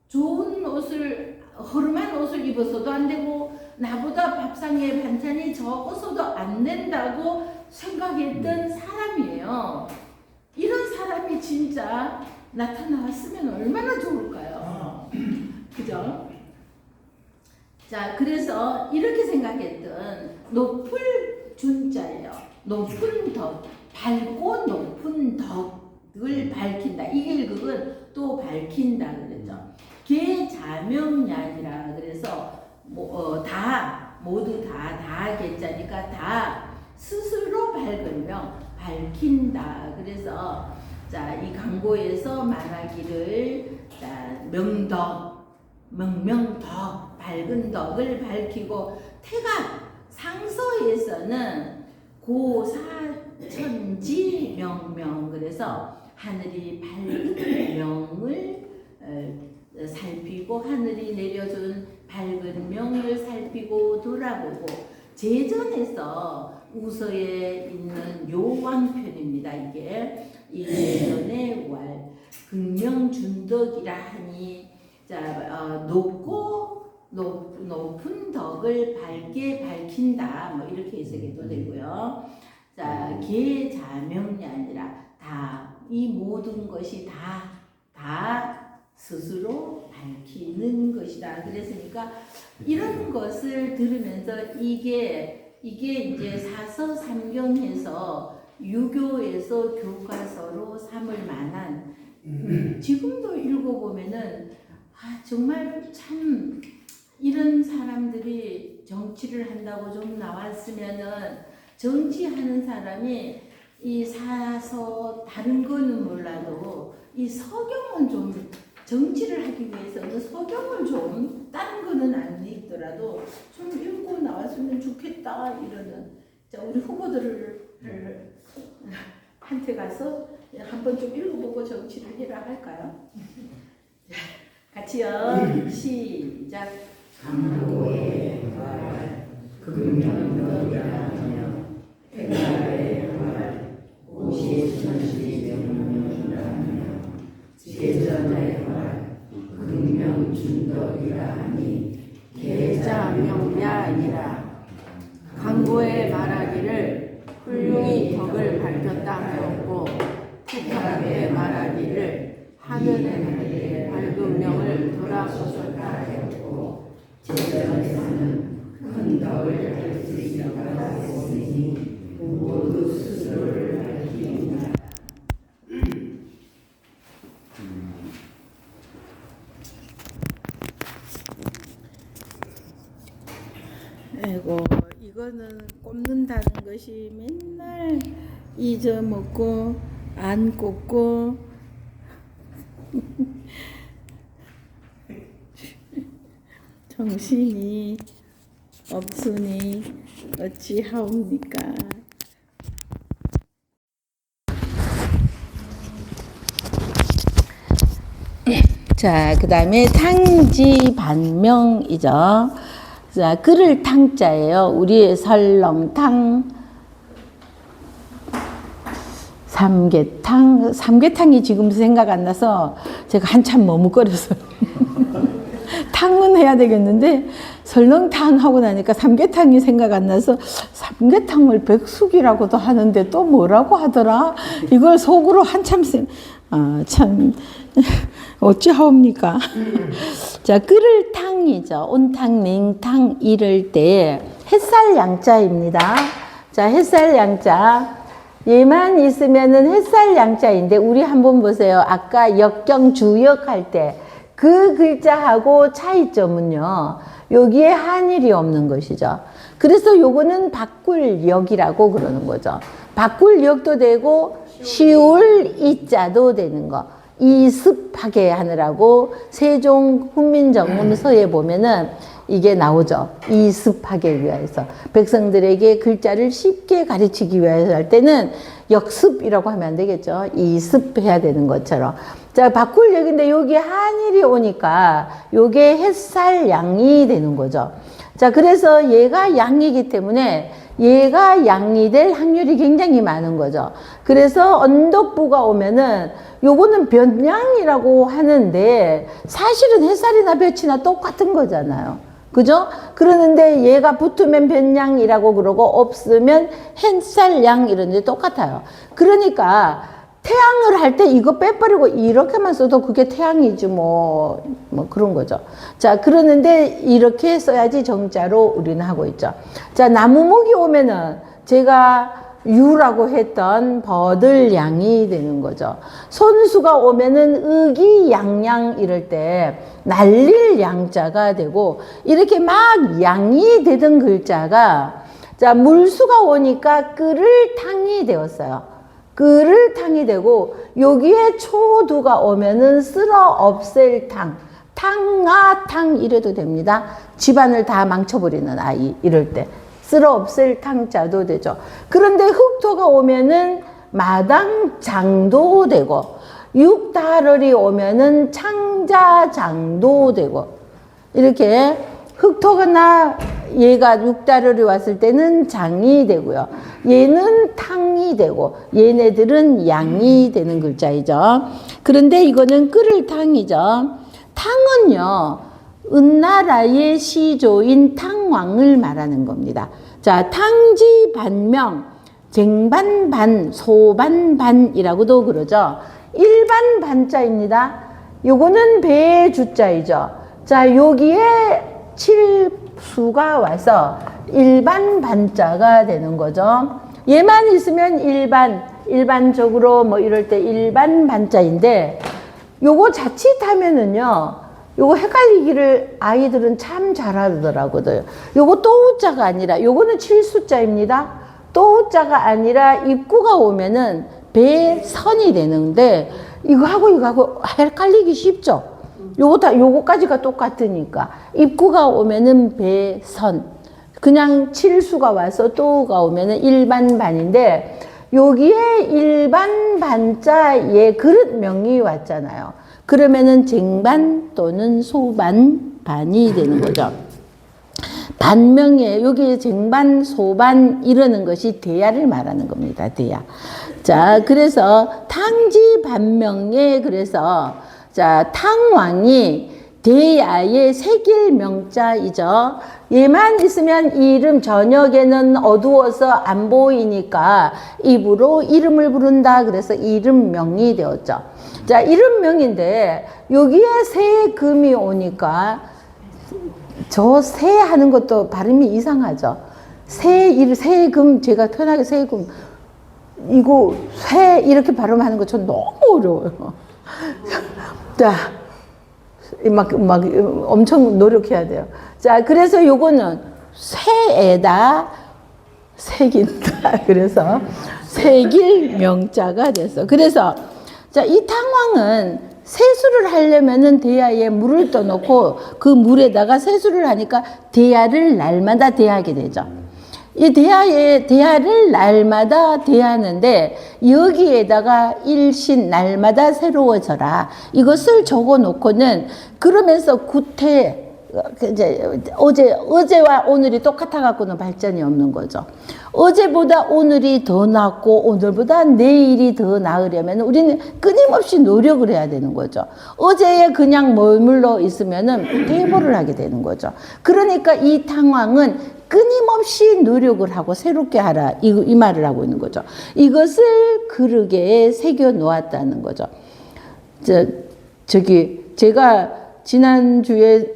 좋은 옷을, 허름한 옷을 입어서도 안 되고 나보다 밥상에 반찬이 적어서도 안 된다고 생각했던 사람이에요. 이런 사람이 진짜 나타나왔으면 얼마나 좋을까요? 그죠? 자, 그래서 이렇게 생각했던 높을 준자예요. 높은 덕, 밝고 높은 덕을 밝힌다. 이길극은 또 밝힌다 그랬죠. 계자명량이라 그래서 모두 다 계자니까 다 스스로 밝으며 밝힌다. 그래서 자, 이 강고에서 말하기를 자, 명명덕, 밝은 덕을 밝히고 태각 상서에서는 고사천지 명명, 그래서 하늘이 밝은 명을 살피고 하늘이 내려준 밝은 명을 살피고 돌아보고, 제전에서 우서에 있는 요왕편입니다. 이게 이 제전의 왈 극명준덕이라 하니, 자, 높은 덕을 밝게 밝힌다, 뭐 이렇게 해석해도 되고요. 자, 계자명이 아니라 다, 이 모든 것이 다 스스로 밝히는 것이다. 그랬으니까 이런 것을 들으면서 이게 이제 사서삼경에서 유교에서 교과서로 삼을 만한, 지금도 읽어보면은 정말 참 이런 사람들이 정치를 한다고 좀 나왔으면은, 정치하는 사람이 이 사서 다른 거는 몰라도 이 서경은 좀, 정치를 하기 위해서는 서경을 좀, 다른 거는 안 읽더라도 좀 읽고 나왔으면 좋겠다 이러는, 자, 우리 후보들을 한테 가서 한번 좀 읽어보고 정치를 해라 할까요? 같이요. 시작. 강고의 말 극명덕이라며 태가의 말 오시천시명명이라며 제전의 말 극명준덕이라 하니 계자명야니라. 강고의 말하기를 훌륭히 덕을 밝혔다 하였고, 태갑의 말하기를 하늘의 밝은 명을 돌아보셨다 하였고, 제전에서는 큰 덕을 할 수 지나가오니 모두 스스로를 밝히리라. 아이고, 이거는 꼽는다는 것이 맨날 잊어먹고 안 꼽고 정신이 없으니 어찌하옵니까? 자, 그 다음에 탕지반명이죠. 자, 끓을 탕자예요. 우리의 설렁탕, 삼계탕. 삼계탕이 지금 생각 안 나서 제가 한참 머뭇거렸어요. 탕은 해야 되겠는데 설렁탕 하고 나니까 삼계탕이 생각 안 나서 삼계탕을 백숙이라고도 하는데 또 뭐라고 하더라? 이걸 속으로 한참 참 어찌하옵니까? 자, 끓을 탕이죠. 온탕, 냉탕 이럴 때 햇살 양자입니다. 자, 햇살 양자. 얘만 있으면은 햇살 양자인데 우리 한번 보세요. 아까 역경 주역 할 때 그 글자하고 차이점은요. 여기에 한일이 없는 것이죠. 그래서 요거는 바꿀 역이라고 그러는 거죠. 바꿀 역도 되고 쉬울 이자도 되는 거. 이습하게 하느라고 세종 훈민정음서에 보면은 이게 나오죠. 이습하게 위하여서 백성들에게 글자를 쉽게 가르치기 위해서 할 때는 역습이라고 하면 안 되겠죠. 이습해야 되는 것처럼. 자, 바꿀 역인데 여기에 한일이 오니까 요게 햇살 양이 되는 거죠. 자, 그래서 얘가 양이기 때문에 얘가 양이 될 확률이 굉장히 많은 거죠. 그래서 언덕부가 오면은 요거는 변양이라고 하는데 사실은 햇살이나 볕이나 똑같은 거잖아요. 그죠? 그러는데 얘가 붙으면 변양이라고 그러고 없으면 햇살양 이런데 똑같아요. 그러니까 태양을 할 때 이거 빼버리고 이렇게만 써도 그게 태양이지 뭐 그런 거죠. 자, 그러는데 이렇게 써야지 정자로 우리는 하고 있죠. 자, 나무목이 오면은 제가 유라고 했던 버들양이 되는 거죠. 손수가 오면은 의기양양 이럴 때 날릴 양자가 되고 이렇게 막 양이 되던 글자가 자, 물수가 오니까 끓을 탕이 되었어요. 끓을 탕이 되고 여기에 초두가 오면은 쓸어 없앨 탕, 탕아탕 이래도 됩니다. 집안을 다 망쳐버리는 아이 이럴 때 쓸어 없앨 탕자도 되죠. 그런데 흑토가 오면은 마당장도 되고 육다럴이 오면은 창자장도 되고 이렇게 흑토가 얘가 육다럴이 왔을 때는 장이 되고요. 얘는 탕이 되고 얘네들은 양이 되는 글자이죠. 그런데 이거는 끓을 탕이죠. 탕은요. 은나라의 시조인 탕왕을 말하는 겁니다. 자, 탕지반명, 쟁반반, 소반반이라고도 그러죠. 일반 반자입니다. 요거는 배의 주자이죠. 자, 여기에 칠수가 와서 일반 반자가 되는 거죠. 얘만 있으면 일반적으로 뭐 이럴 때 일반 반자인데 요거 자칫하면은요. 요거 헷갈리기를 아이들은 참 잘하더라고요. 요거 또우자가 아니라 요거는 칠수자입니다. 또우자가 아니라 입구가 오면은 배선이 되는데 이거하고 헷갈리기 쉽죠. 요거까지가 똑같으니까 입구가 오면은 배선 그냥 칠수가 와서 또우가 오면은 일반 반인데 여기에 일반 반자의 그릇명이 왔잖아요. 그러면은 쟁반 또는 소반 반이 되는 거죠. 반명에 여기 쟁반 소반 이러는 것이 대야를 말하는 겁니다. 대야. 자, 그래서 탕지 반명에 그래서 자, 탕왕이 대야의 새길 명자이죠. 얘만 있으면 이 이름 저녁에는 어두워서 안 보이니까 입으로 이름을 부른다. 그래서 이름명이 되었죠. 자, 이름명인데 여기에 새 금이 오니까 저 새 하는 것도 발음이 이상하죠. 세금, 제가 편하게 세금, 이거 새 이렇게 발음하는 거 전 너무 어려워요. 자, 막 엄청 노력해야 돼요. 자, 그래서 요거는 새에다 새긴다. 그래서 새길 명자가 됐어. 그래서 자, 이 탕왕은 세수를 하려면은 대야에 물을 떠놓고 그 물에다가 세수를 하니까 대야를 날마다 대하게 되죠. 이 대야를 날마다 대하는데 여기에다가 일신 날마다 새로워져라. 이것을 적어 놓고는 그러면서 구태 이제 어제와 오늘이 똑같아 갖고는 발전이 없는 거죠. 어제보다 오늘이 더 낫고 오늘보다 내일이 더 나으려면 우리는 끊임없이 노력을 해야 되는 거죠. 어제에 그냥 머물러 있으면은 퇴보를 하게 되는 거죠. 그러니까 이 탕왕은 끊임없이 노력을 하고 새롭게 하라 이 말을 하고 있는 거죠. 이것을 그릇에 새겨 놓았다는 거죠. 제가 지난주에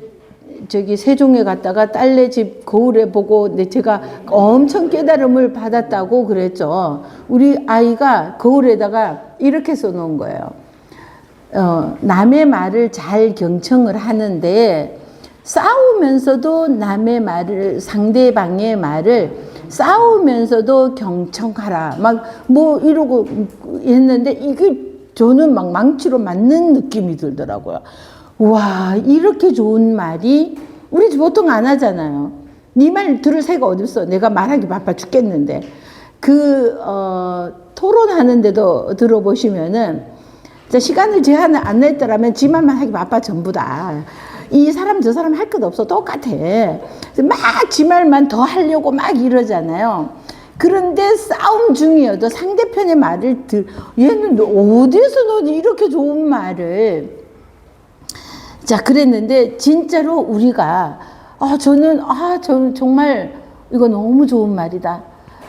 세종에 갔다가 딸네 집 거울에 보고 제가 엄청 깨달음을 받았다고 그랬죠. 우리 아이가 거울에다가 이렇게 써놓은 거예요. 남의 말을 잘 경청을 하는데 싸우면서도 남의 말을, 상대방의 말을 싸우면서도 경청하라. 이러고 했는데 이게 저는 막 망치로 맞는 느낌이 들더라고요. 와, 이렇게 좋은 말이 우리 보통 안 하잖아요. 네 말 들을 새가 어딨어. 내가 말하기 바빠 죽겠는데. 토론하는데도 들어보시면은 시간을 제한을 안 냈더라면 지 말만 하기 바빠 전부 다. 이 사람 저 사람 할 것 없어. 똑같아. 막 지 말만 더 하려고 막 이러잖아요. 그런데 싸움 중이어도 상대편의 말을 얘는 어디서 너니 이렇게 좋은 말을. 자, 그랬는데 진짜로 우리가 저는 정말 이거 너무 좋은 말이다.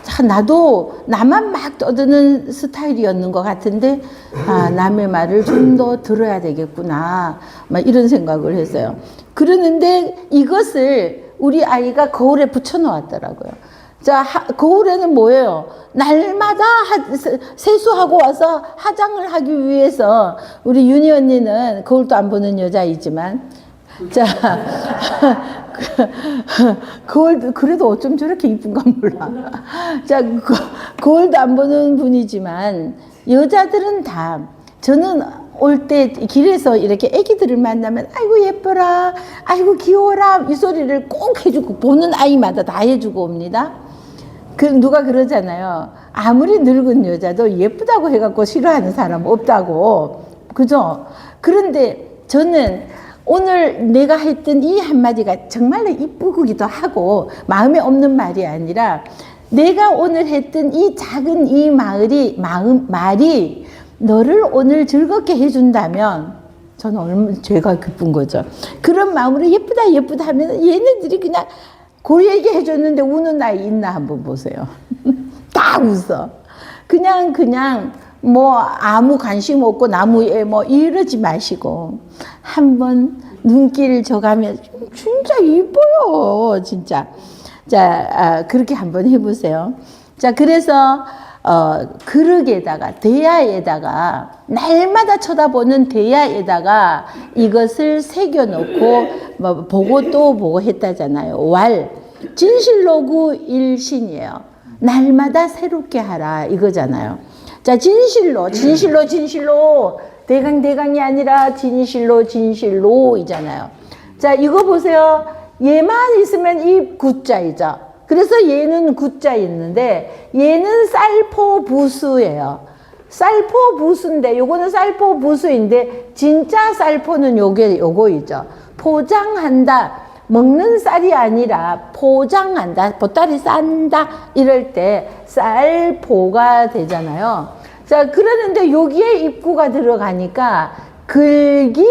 자, 나도 나만 막 떠드는 스타일이었는 것 같은데 남의 말을 좀 더 들어야 되겠구나. 막 이런 생각을 했어요. 그러는데 이것을 우리 아이가 거울에 붙여 놓았더라고요. 자, 거울에는 뭐예요? 날마다 세수하고 와서 화장을 하기 위해서 우리 윤희 언니는 거울도 안 보는 여자이지만 자, 거울도 그래도 어쩜 저렇게 이쁜가 몰라. 자, 거울도 안 보는 분이지만 여자들은 다 저는 올 때 길에서 이렇게 애기들을 만나면 아이고 예뻐라, 아이고 귀여워라 이 소리를 꼭 해주고 보는 아이마다 다 해주고 옵니다. 누가 그러잖아요. 아무리 늙은 여자도 예쁘다고 해갖고 싫어하는 사람 없다고. 그죠? 그런데 저는 오늘 내가 했던 이 한마디가 정말로 이쁘기도 하고 마음에 없는 말이 아니라 내가 오늘 했던 이 작은 이 말이 너를 오늘 즐겁게 해준다면 저는 얼마나 죄가 기쁜 거죠. 그런 마음으로 예쁘다 예쁘다 하면 얘네들이 그냥 그 얘기 해줬는데 우는 아이 있나 한번 보세요. 다 웃어. 그냥 아무 관심 없고 나무에 이러지 마시고 한번 눈길 줘가면 진짜 이뻐요. 진짜. 자, 그렇게 한번 해보세요. 자, 그래서 그릇에다가 대야에다가 날마다 쳐다보는 대야에다가 이것을 새겨놓고 보고 또 보고 했다잖아요. 진실로구 일신이에요. 날마다 새롭게 하라 이거잖아요. 자, 진실로 대강이 아니라 진실로이잖아요. 자, 이거 보세요. 얘만 있으면 이 구자이죠. 그래서 얘는 구자 있는데 얘는 쌀포부수예요. 쌀포부수인데 요거는 쌀포부수인데 진짜 쌀포는 요거이죠. 포장한다. 먹는 쌀이 아니라 포장한다. 보따리 싼다. 이럴 때 쌀포가 되잖아요. 자, 그러는데 여기에 입구가 들어가니까 글기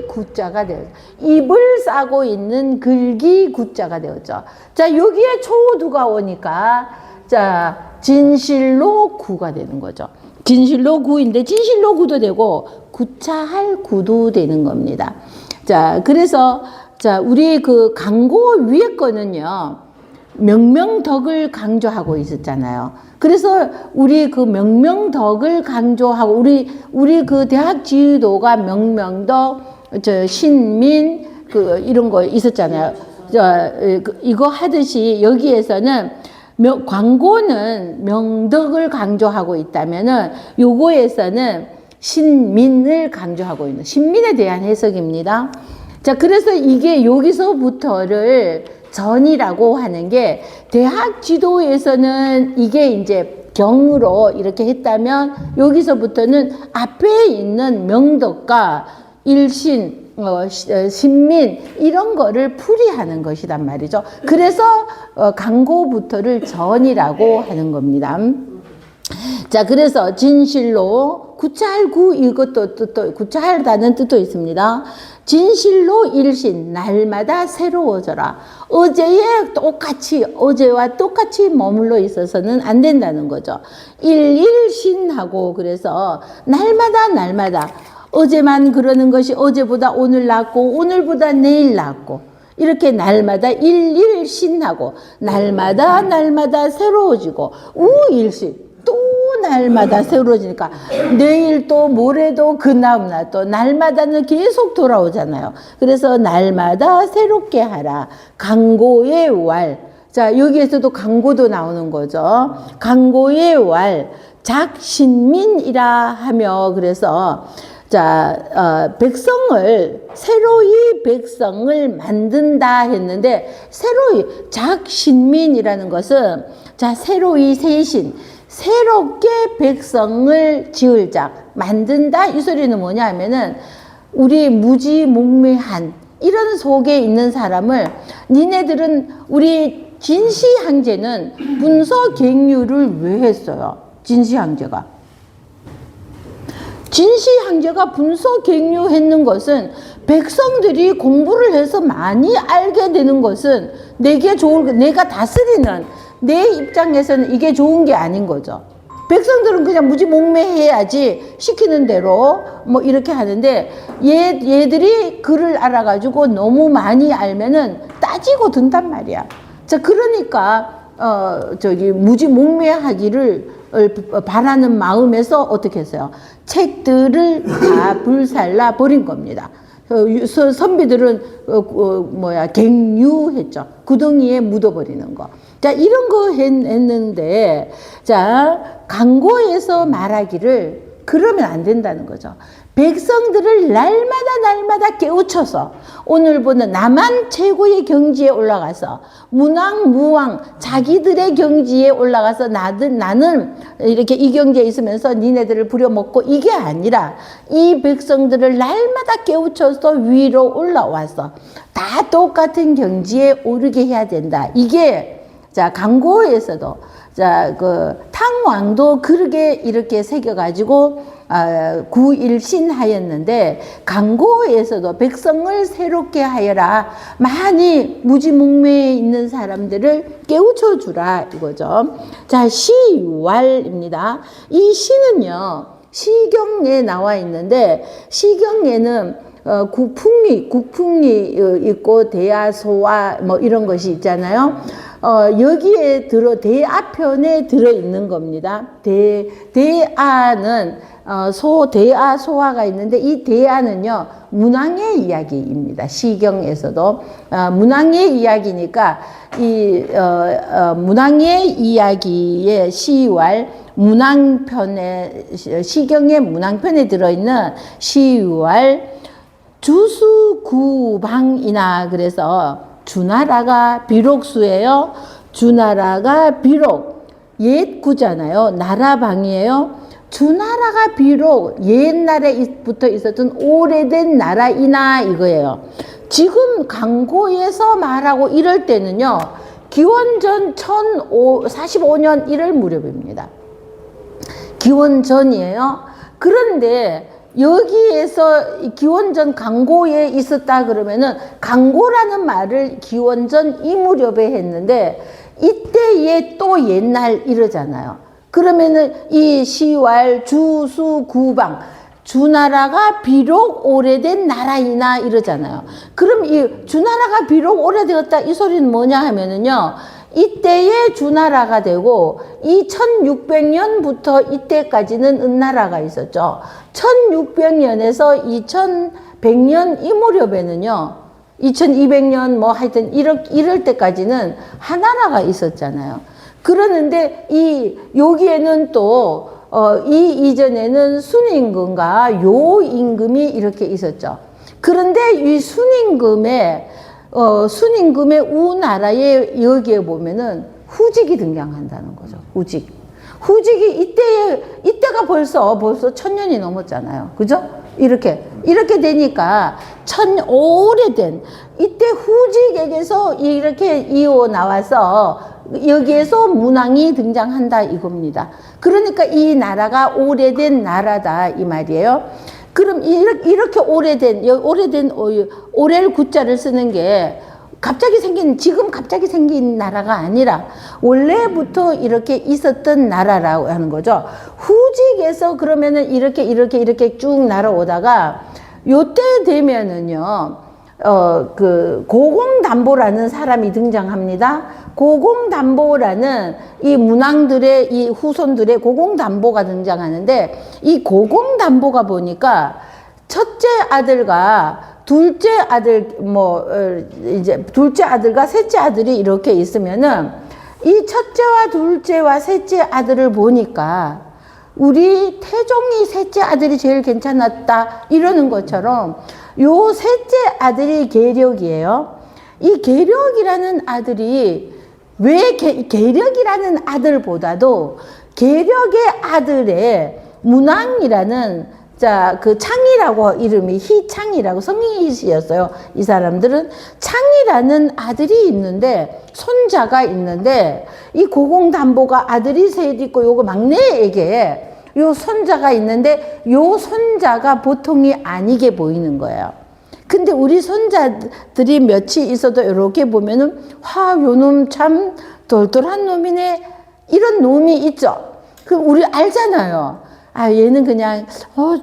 구자가 되었죠. 입을 싸고 있는 글기 구자가 되었죠. 자, 여기에 초두가 오니까 자, 진실로 구가 되는 거죠. 진실로 구인데 진실로 구도 되고 구차할 구도 되는 겁니다. 자, 그래서 자, 우리 그 강고 위에 거는요. 명명덕을 강조하고 있었잖아요. 그래서 우리 그 명명덕을 강조하고 우리 그 대학 지도가 명명덕, 신민 이런 거 있었잖아요. 이거 하듯이 여기에서는 광고는 명덕을 강조하고 있다면은 요거에서는 신민을 강조하고 있는 신민에 대한 해석입니다. 자, 그래서 이게 여기서부터를 전이라고 하는 게 대학 지도에서는 이게 이제 경으로 이렇게 했다면 여기서부터는 앞에 있는 명덕과 일신, 신민 이런 거를 풀이하는 것이란 말이죠. 그래서 강고부터를 전이라고 하는 겁니다. 자, 그래서 진실로 구찰구 이것도 뜻도 구찰다는 뜻도 있습니다. 진실로 일신 날마다 새로워져라. 어제와 똑같이 머물러 있어서는 안 된다는 거죠. 일일신하고 그래서 날마다 어제만 그러는 것이 어제보다 오늘 낫고 오늘보다 내일 낫고 이렇게 날마다 일일신하고 날마다 새로워지고 우일신 또 날마다 새로워지니까 내일 또 모레도 그 다음날 또 날마다는 계속 돌아오잖아요. 그래서 날마다 새롭게 하라. 강고의 왈. 자, 여기에서도 강고도 나오는 거죠. 강고의 왈. 작신민이라 하며 그래서 자, 새로이 백성을 만든다 했는데 새로이 작신민이라는 것은 자, 새로이 세신 새롭게 백성을 지을 자, 만든다 이 소리는 뭐냐 하면은 우리 무지몽매한 이런 속에 있는 사람을 니네들은 우리 진시황제는 분서갱유를 왜 했어요? 진시황제가 분서갱유 했는 것은 백성들이 공부를 해서 많이 알게 되는 것은 내가 다스리는 내 입장에서는 이게 좋은 게 아닌 거죠. 백성들은 그냥 무지몽매해야지 시키는 대로 뭐 이렇게 하는데 얘들이 글을 알아가지고 너무 많이 알면은 따지고 든단 말이야. 자, 그러니까 무지몽매하기를 바라는 마음에서 어떻게 했어요? 책들을 다 불살라 버린 겁니다. 선비들은 갱유했죠. 구덩이에 묻어버리는 거. 자, 이런 거 했는데, 자, 강고에서 말하기를 그러면 안 된다는 거죠. 백성들을 날마다 깨우쳐서 오늘 보는 나만 최고의 경지에 올라가서 문왕무왕 자기들의 경지에 올라가서 나는 이렇게 이 경지에 있으면서 니네들을 부려먹고 이게 아니라 이 백성들을 날마다 깨우쳐서 위로 올라와서 다 똑같은 경지에 오르게 해야 된다. 이게 자, 강고에서도 자, 탕왕도 그렇게 이렇게 새겨가지고 구일신하였는데 강고에서도 백성을 새롭게 하여라. 많이 무지몽매에 있는 사람들을 깨우쳐 주라 이거죠. 자, 시왈입니다. 이 시는요 시경에 나와 있는데 시경에는 국풍리 있고 대하소와 뭐 이런 것이 있잖아요. 여기에 대아편에 들어있는 겁니다. 대아는 대아, 소화가 있는데 이 대아는요, 문왕의 이야기입니다. 시경에서도. 문왕의 이야기니까 이 문왕의 이야기의 시왈, 문왕편에, 시경의 문왕편에 들어있는 시왈, 주수구방이나 그래서 주나라가 비록 수예요. 주나라가 비록 옛구잖아요. 나라방이에요. 주나라가 비록 옛날에부터 있었던 오래된 나라이나 이거예요. 지금 강고에서 말하고 이럴 때는요. 기원전 1045년 이럴 무렵입니다. 기원전이에요. 그런데 여기에서 기원전 강고에 있었다 그러면은 강고라는 말을 기원전 이 무렵에 했는데 이때에 또 옛날 이러잖아요. 그러면은 이 시왈 주수구방 주나라가 비록 오래된 나라이나 이러잖아요. 그럼 이 주나라가 비록 오래되었다 이 소리는 뭐냐 하면은요. 이때의 주나라가 되고 이 1600년부터 이때까지는 은나라가 있었죠. 1600년에서 2100년 이 무렵에는요. 2200년 뭐 하여튼 이럴 때까지는 하나라가 있었잖아요. 그러는데 여기에는 또 이 이전에는 순임금과 요임금이 이렇게 있었죠. 그런데 이 순임금의 우나라에 여기에 보면은 후직이 등장한다는 거죠. 후직이 이때가 벌써 1000년이 넘었잖아요. 그죠? 이렇게 되니까 오래된 이때 후직에게서 이렇게 이어 나와서 여기에서 문왕이 등장한다 이겁니다. 그러니까 이 나라가 오래된 나라다 이 말이에요. 그럼 이렇게 오래를 구자를 쓰는 게 지금 갑자기 생긴 나라가 아니라 원래부터 이렇게 있었던 나라라고 하는 거죠. 후직에서 그러면은 이렇게 쭉 날아오다가 요때 되면은요, 고공담보라는 사람이 등장합니다. 고공담보라는 이 문왕들의 이 후손들의 고공담보가 등장하는데 이 고공담보가 보니까 첫째 아들과 둘째 아들과 셋째 아들이 이렇게 있으면은 이 첫째와 둘째와 셋째 아들을 보니까 우리 태종이 셋째 아들이 제일 괜찮았다 이러는 것처럼 요 셋째 아들이 계력이에요. 이 계력이라는 아들이 왜 계력이라는 아들보다도 계력의 아들의 문왕이라는 그 창이라고 이름이 희창이라고 성이 희씨였어요. 이 사람들은 창이라는 아들이 있는데 손자가 있는데 이 고공담보가 아들이 셋 있고 요거 막내에게 요 손자가 있는데 요 손자가 보통이 아니게 보이는 거예요. 근데 우리 손자들이 몇이 있어도 이렇게 보면은 요 놈 참 돌돌한 놈이네 이런 놈이 있죠. 그럼 우리 알잖아요. 얘는 그냥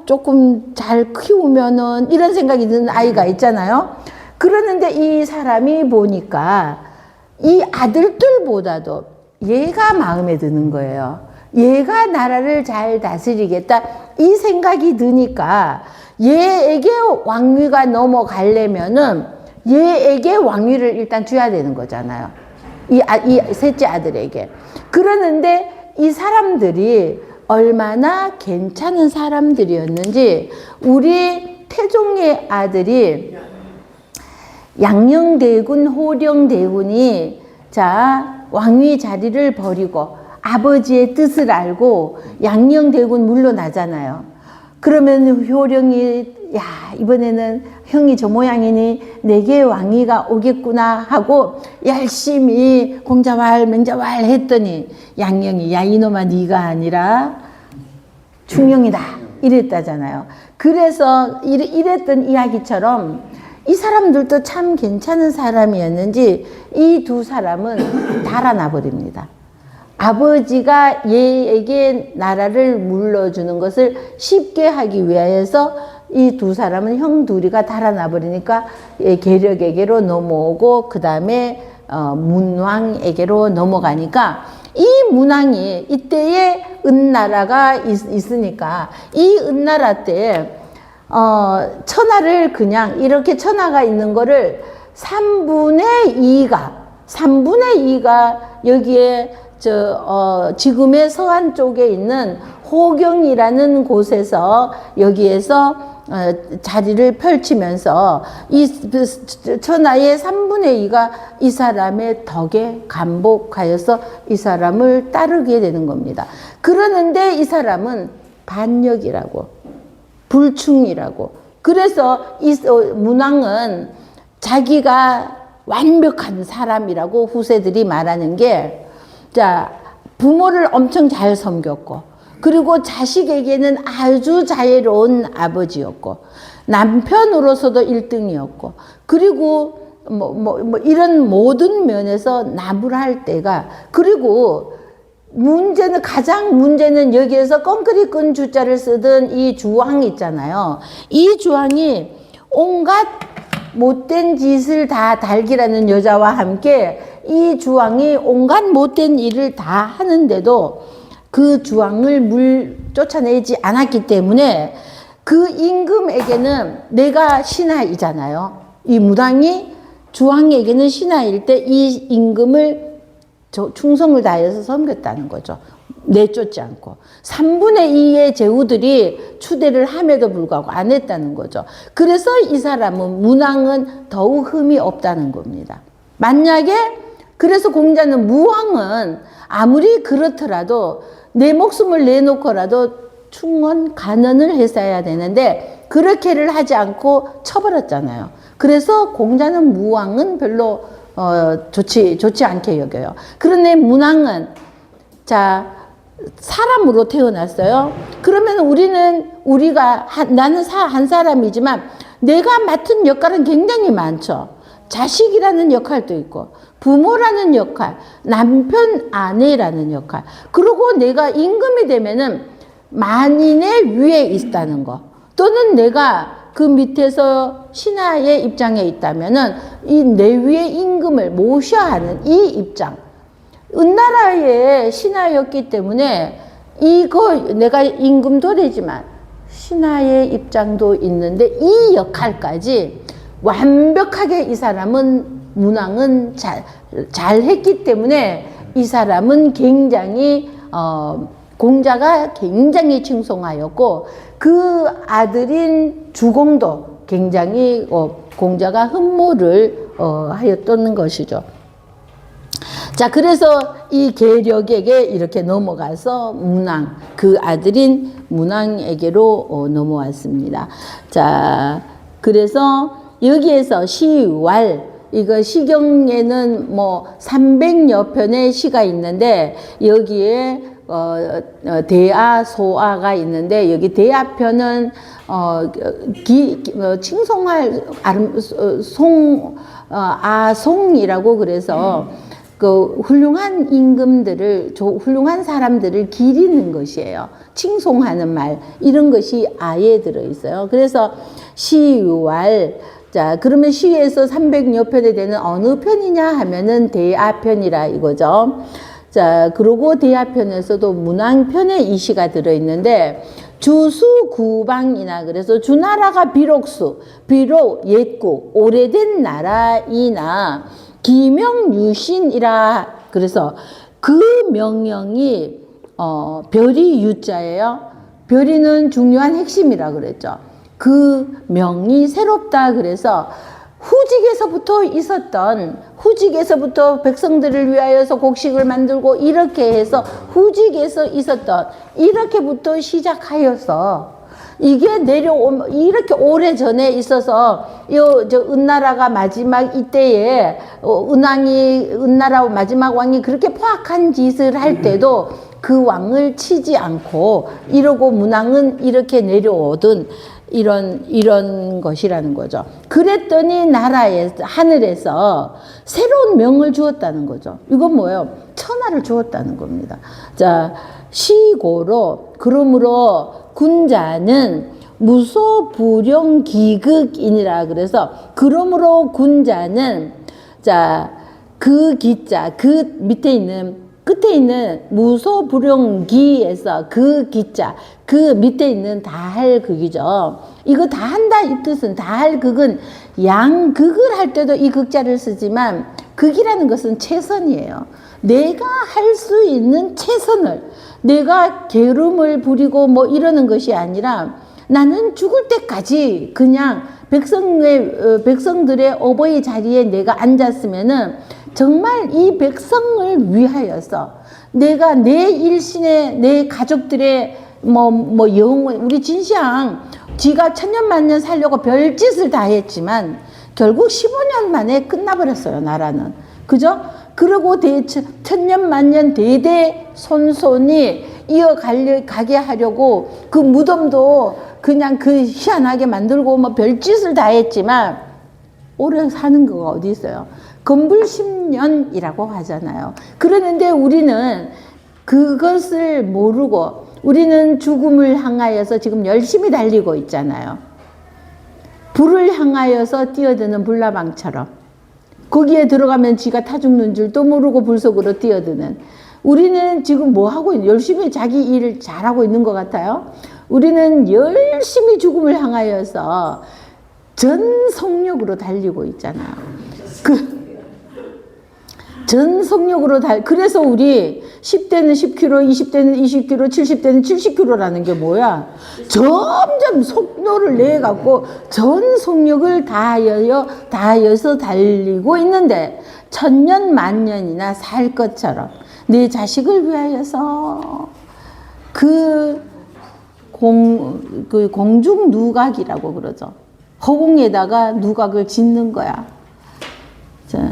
조금 잘 키우면은 이런 생각이 드는 아이가 있잖아요. 그러는데 이 사람이 보니까 이 아들들보다도 얘가 마음에 드는 거예요. 얘가 나라를 잘 다스리겠다 이 생각이 드니까 얘에게 왕위가 넘어가려면은 얘에게 왕위를 일단 줘야 되는 거잖아요. 이 셋째 아들에게. 그러는데 이 사람들이 얼마나 괜찮은 사람들이었는지 우리 태종의 아들이 양녕대군, 호령대군이 왕위 자리를 버리고 아버지의 뜻을 알고 양녕대군 물러나잖아요. 그러면 효령이 이번에는 형이 저 모양이니 내게 왕위가 오겠구나 하고 열심히 공자왈 맹자왈 했더니 양녕이 이놈아 네가 아니라 충령이다 이랬다잖아요. 그래서 이랬던 이야기처럼 이 사람들도 참 괜찮은 사람이었는지 이 두 사람은 달아나 버립니다. 아버지가 얘에게 나라를 물려주는 것을 쉽게 하기 위해서 이 두 사람은 형 둘이가 달아나 버리니까 계력에게로 넘어오고 그 다음에 문왕에게로 넘어가니까 이 문왕이 이때에 은나라가 있으니까 이 은나라 때 천하를 그냥 이렇게 천하가 있는 거를 3분의 2가 여기에 지금의 서안 쪽에 있는 호경이라는 곳에서 여기에서 자리를 펼치면서 이 천하의 3분의 2가 이 사람의 덕에 감복하여서 이 사람을 따르게 되는 겁니다. 그러는데 이 사람은 반역이라고 불충이라고 그래서 이 문왕은 자기가 완벽한 사람이라고 후세들이 말하는 게 부모를 엄청 잘 섬겼고 그리고 자식에게는 아주 자애로운 아버지였고 남편으로서도 1등이었고 그리고 이런 모든 면에서 나무랄 때가 그리고 가장 문제는 여기에서 껌그리 끈 주자를 쓰던 이 주왕 있잖아요. 이 주왕이 온갖 못된 짓을 다 달기라는 여자와 함께 이 주왕이 온갖 못된 일을 다 하는데도 그 주왕을 쫓아내지 않았기 때문에 그 임금에게는 내가 신하이잖아요. 이 무당이 주왕에게는 신하일 때 이 임금을 충성을 다해서 섬겼다는 거죠. 내쫓지 않고. 3분의 2의 제후들이 추대를 함에도 불구하고 안 했다는 거죠. 그래서 이 사람은 문왕은 더욱 흠이 없다는 겁니다. 만약에 그래서 공자는 무왕은 아무리 그렇더라도 내 목숨을 내놓고라도 충원 간언을 했어야 되는데 그렇게를 하지 않고 쳐버렸잖아요. 그래서 공자는 무왕은 별로 좋지 않게 여겨요. 그런데 문왕은 자 사람으로 태어났어요. 그러면 나는 한 사람이지만 내가 맡은 역할은 굉장히 많죠. 자식이라는 역할도 있고 부모라는 역할, 남편, 아내라는 역할. 그리고 내가 임금이 되면은 만인의 위에 있다는 거. 또는 내가 그 밑에서 신하의 입장에 있다면은 이 내 위에 임금을 모셔야 하는 이 입장. 은나라의 신하였기 때문에 내가 임금도 되지만 신하의 입장도 있는데 이 역할까지 완벽하게 이 사람은 문왕은 잘 했기 때문에 이 사람은 굉장히 공자가 굉장히 칭송하였고 그 아들인 주공도 굉장히 공자가 흠모를 하였던 것이죠. 자, 그래서 이 계력에게 이렇게 넘어가서 문왕, 그 아들인 문왕에게로 넘어왔습니다. 자, 그래서 여기에서 시왈, 이거 시경에는 뭐 300여 편의 시가 있는데 여기에 대아, 소아가 있는데 여기 대아편은 칭송할 아송이라고 그래서 그 훌륭한 임금들을 훌륭한 사람들을 기리는 것이에요. 칭송하는 말 이런 것이 아에 들어 있어요. 그래서 시왈 자 그러면 시에서 300여 편에 되는 어느 편이냐 하면은 대아편이라 이거죠. 자 그리고 대아편에서도 문왕편에 이 시가 들어 있는데 주수구방이나 그래서 주나라가 비록 옛고 오래된 나라이나 기명유신이라 그래서 그 명령이 별이 유자예요. 별이는 중요한 핵심이라 그랬죠. 그 명이 새롭다 그래서 후직에서부터 백성들을 위하여서 곡식을 만들고 이렇게 해서 후직에서 있었던 이렇게부터 시작하여서 이게 이렇게 오래 전에 있어서, 은나라가 마지막 이때에, 은나라 마지막 왕이 그렇게 포악한 짓을 할 때도 그 왕을 치지 않고, 이러고 문왕은 이렇게 내려오던 이런 것이라는 거죠. 그랬더니 하늘에서 새로운 명을 주었다는 거죠. 이건 뭐예요? 천하를 주었다는 겁니다. 자, 시고로, 그러므로 군자는 무소불용기극이니라 그래서 그러므로 군자는 자, 그 기자, 그 밑에 있는 끝에 있는 무소불용기에서 그 기자, 그 밑에 있는 다할 극이죠. 이거 다 한다 이 뜻은 다할 극은 양극을 할 때도 이 극자를 쓰지만 극이라는 것은 최선이에요. 내가 할 수 있는 최선을 내가 게으름을 부리고 뭐 이러는 것이 아니라 나는 죽을 때까지 그냥 백성들의 어버이 자리에 내가 앉았으면은 정말 이 백성을 위하여서 내가 내 일신의 내 가족들의 영원 우리 진시황 지가 천년만년 살려고 별짓을 다 했지만 결국 15년 만에 끝나버렸어요. 나라는. 그죠? 그러고 천년만년 대대 손손이 이어가게 하려고 그 무덤도 그냥 그 희한하게 만들고 뭐 별짓을 다 했지만 오래 사는 거가 어디 있어요? 건불십년이라고 하잖아요. 그러는데 우리는 그것을 모르고 우리는 죽음을 향하여서 지금 열심히 달리고 있잖아요. 불을 향하여서 뛰어드는 불나방처럼. 거기에 들어가면 지가 타 죽는 줄도 모르고 불 속으로 뛰어드는. 우리는 지금 뭐 하고 열심히 자기 일을 잘하고 있는 것 같아요. 우리는 열심히 죽음을 향하여서 전속력으로 달리고 있잖아요. 전속력으로 그래서 우리 10대는 10km, 20대는 20km, 70대는 70km라는 게 뭐야? 점점 속도를 내 갖고 전속력을 다하여서 달리고 있는데 천년 만년이나 살 것처럼 내 자식을 위하여서 그 공중 누각이라고 그러죠. 허공에다가 누각을 짓는 거야. 자,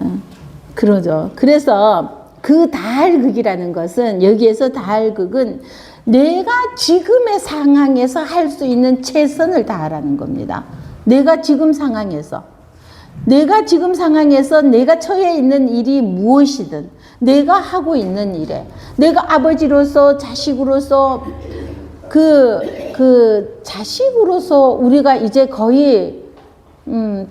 그러죠. 그래서 그 다할극이라는 것은, 여기에서 다할극은 내가 지금의 상황에서 할 수 있는 최선을 다하라는 겁니다. 내가 지금 상황에서 내가 처해 있는 일이 무엇이든 내가 하고 있는 일에, 내가 아버지로서 자식으로서 자식으로서 우리가 이제 거의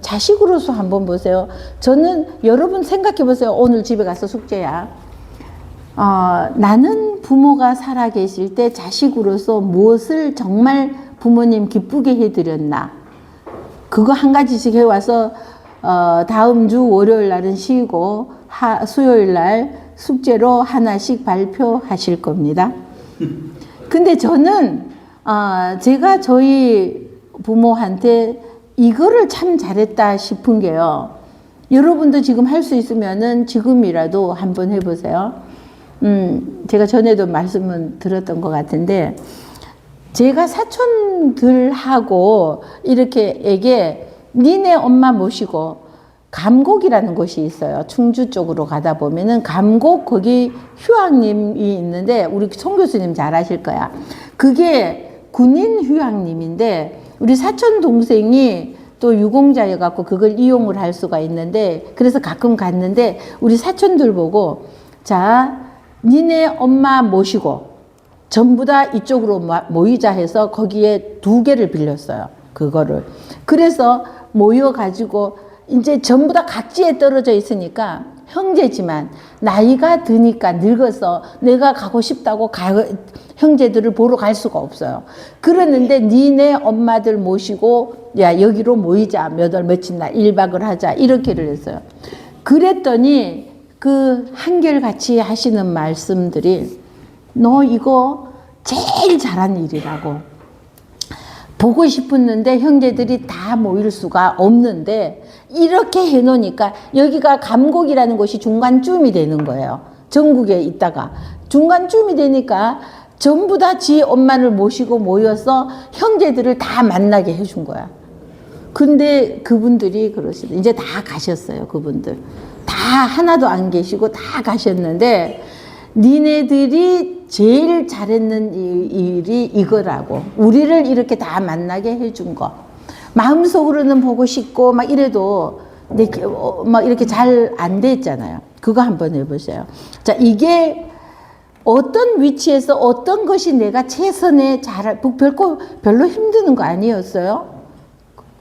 자식으로서 한번 보세요. 저는 여러분 생각해 보세요. 오늘 집에 가서 숙제야. 나는 부모가 살아 계실 때 자식으로서 무엇을 정말 부모님 기쁘게 해드렸나. 그거 한 가지씩 해와서 다음 주 월요일 날은 쉬고 수요일 날 숙제로 하나씩 발표하실 겁니다. 근데 저는 제가 저희 부모한테 이거를 참 잘했다 싶은 게요. 여러분도 지금 할 수 있으면은 지금이라도 한번 해보세요. 제가 전에도 말씀을 드렸던 것 같은데, 제가 사촌들하고 이렇게 니네 엄마 모시고 감곡이라는 곳이 있어요. 충주 쪽으로 가다 보면은 감곡, 거기 휴학님이 있는데 우리 송 교수님 잘 아실 거야. 그게 군인 휴학님인데 우리 사촌 동생이 또 유공자여 갖고 그걸 이용을 할 수가 있는데, 그래서 가끔 갔는데 우리 사촌들 보고, 자, 니네 엄마 모시고 전부 다 이쪽으로 모이자 해서 거기에 2개를 빌렸어요. 그거를. 그래서 모여가지고 이제 전부 다 각지에 떨어져 있으니까 형제지만 나이가 드니까 늙어서 내가 가고 싶다고 형제들을 보러 갈 수가 없어요. 그러는데 니네 엄마들 모시고 야 여기로 모이자, 몇 월 며칠 날 1박을 하자, 이렇게를 했어요. 그랬더니 그 한결같이 하시는 말씀들이, 너 이거 제일 잘한 일이라고. 보고 싶었는데 형제들이 다 모일 수가 없는데 이렇게 해놓으니까, 여기가 감곡이라는 곳이 중간쯤이 되는 거예요. 전국에 있다가 중간쯤이 되니까 전부 다 지 엄마를 모시고 모여서 형제들을 다 만나게 해준 거야. 근데 그분들이 그러시대. 이제 다 가셨어요. 그분들 다 하나도 안 계시고 다 가셨는데, 니네들이 제일 잘했는 일이 이거라고. 우리를 이렇게 다 만나게 해준 거. 마음속으로는 보고 싶고 막 이래도 막 이렇게 잘 안 됐잖아요. 그거 한번 해보세요. 자, 이게 어떤 위치에서 어떤 것이 내가 최선에 별로 힘드는 거 아니었어요?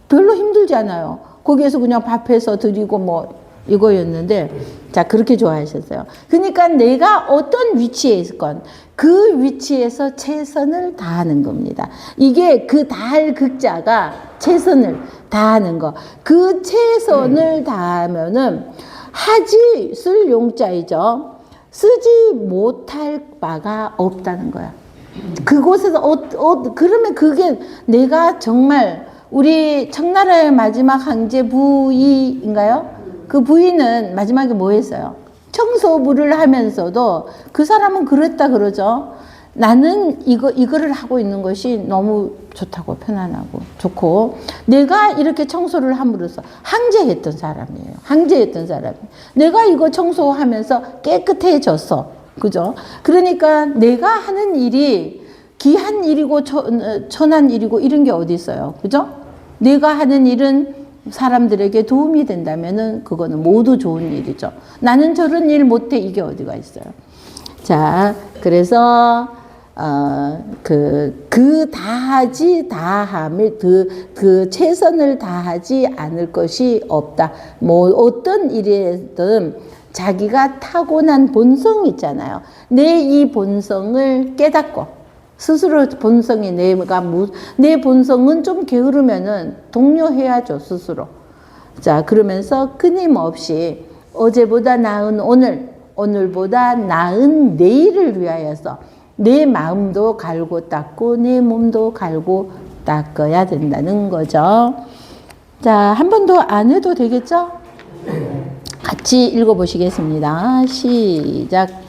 별로 힘들지 않아요. 거기에서 그냥 밥해서 드리고 뭐 이거였는데, 자, 그렇게 좋아하셨어요. 그러니까 내가 어떤 위치에 있건 그 위치에서 최선을 다하는 겁니다. 이게 그 다할 극자가 최선을 다하는 거. 그 최선을 다하면은 하지 쓸 용자이죠. 쓰지 못할 바가 없다는 거야. 그곳에서 그러면 그게 내가 정말, 우리 청나라의 마지막 황제 부의인가요? 그 부인은 마지막에 뭐 했어요? 청소부를 하면서도 그 사람은 그랬다 그러죠. 나는 이거를 하고 있는 것이 너무 좋다고, 편안하고 좋고, 내가 이렇게 청소를 함으로써 항제했던 사람이에요. 항제했던 사람이. 내가 이거 청소하면서 깨끗해졌어. 그죠? 그러니까 내가 하는 일이 귀한 일이고 천한 일이고 이런 게 어디 있어요. 그죠? 내가 하는 일은 사람들에게 도움이 된다면은 그거는 모두 좋은 일이죠. 나는 저런 일 못해, 이게 어디가 있어요. 자, 그래서 다하지 다함을 그 최선을 다하지 않을 것이 없다. 뭐 어떤 일이든 자기가 타고난 본성 있잖아요. 내 이 본성을 깨닫고 스스로 본성이 내 본성은 좀 게으르면은 독려해야죠, 스스로. 자, 그러면서 끊임없이 어제보다 나은 오늘, 오늘보다 나은 내일을 위하여서 내 마음도 갈고 닦고 내 몸도 갈고 닦아야 된다는 거죠. 자, 한 번 더 안 해도 되겠죠? 같이 읽어보시겠습니다. 시작.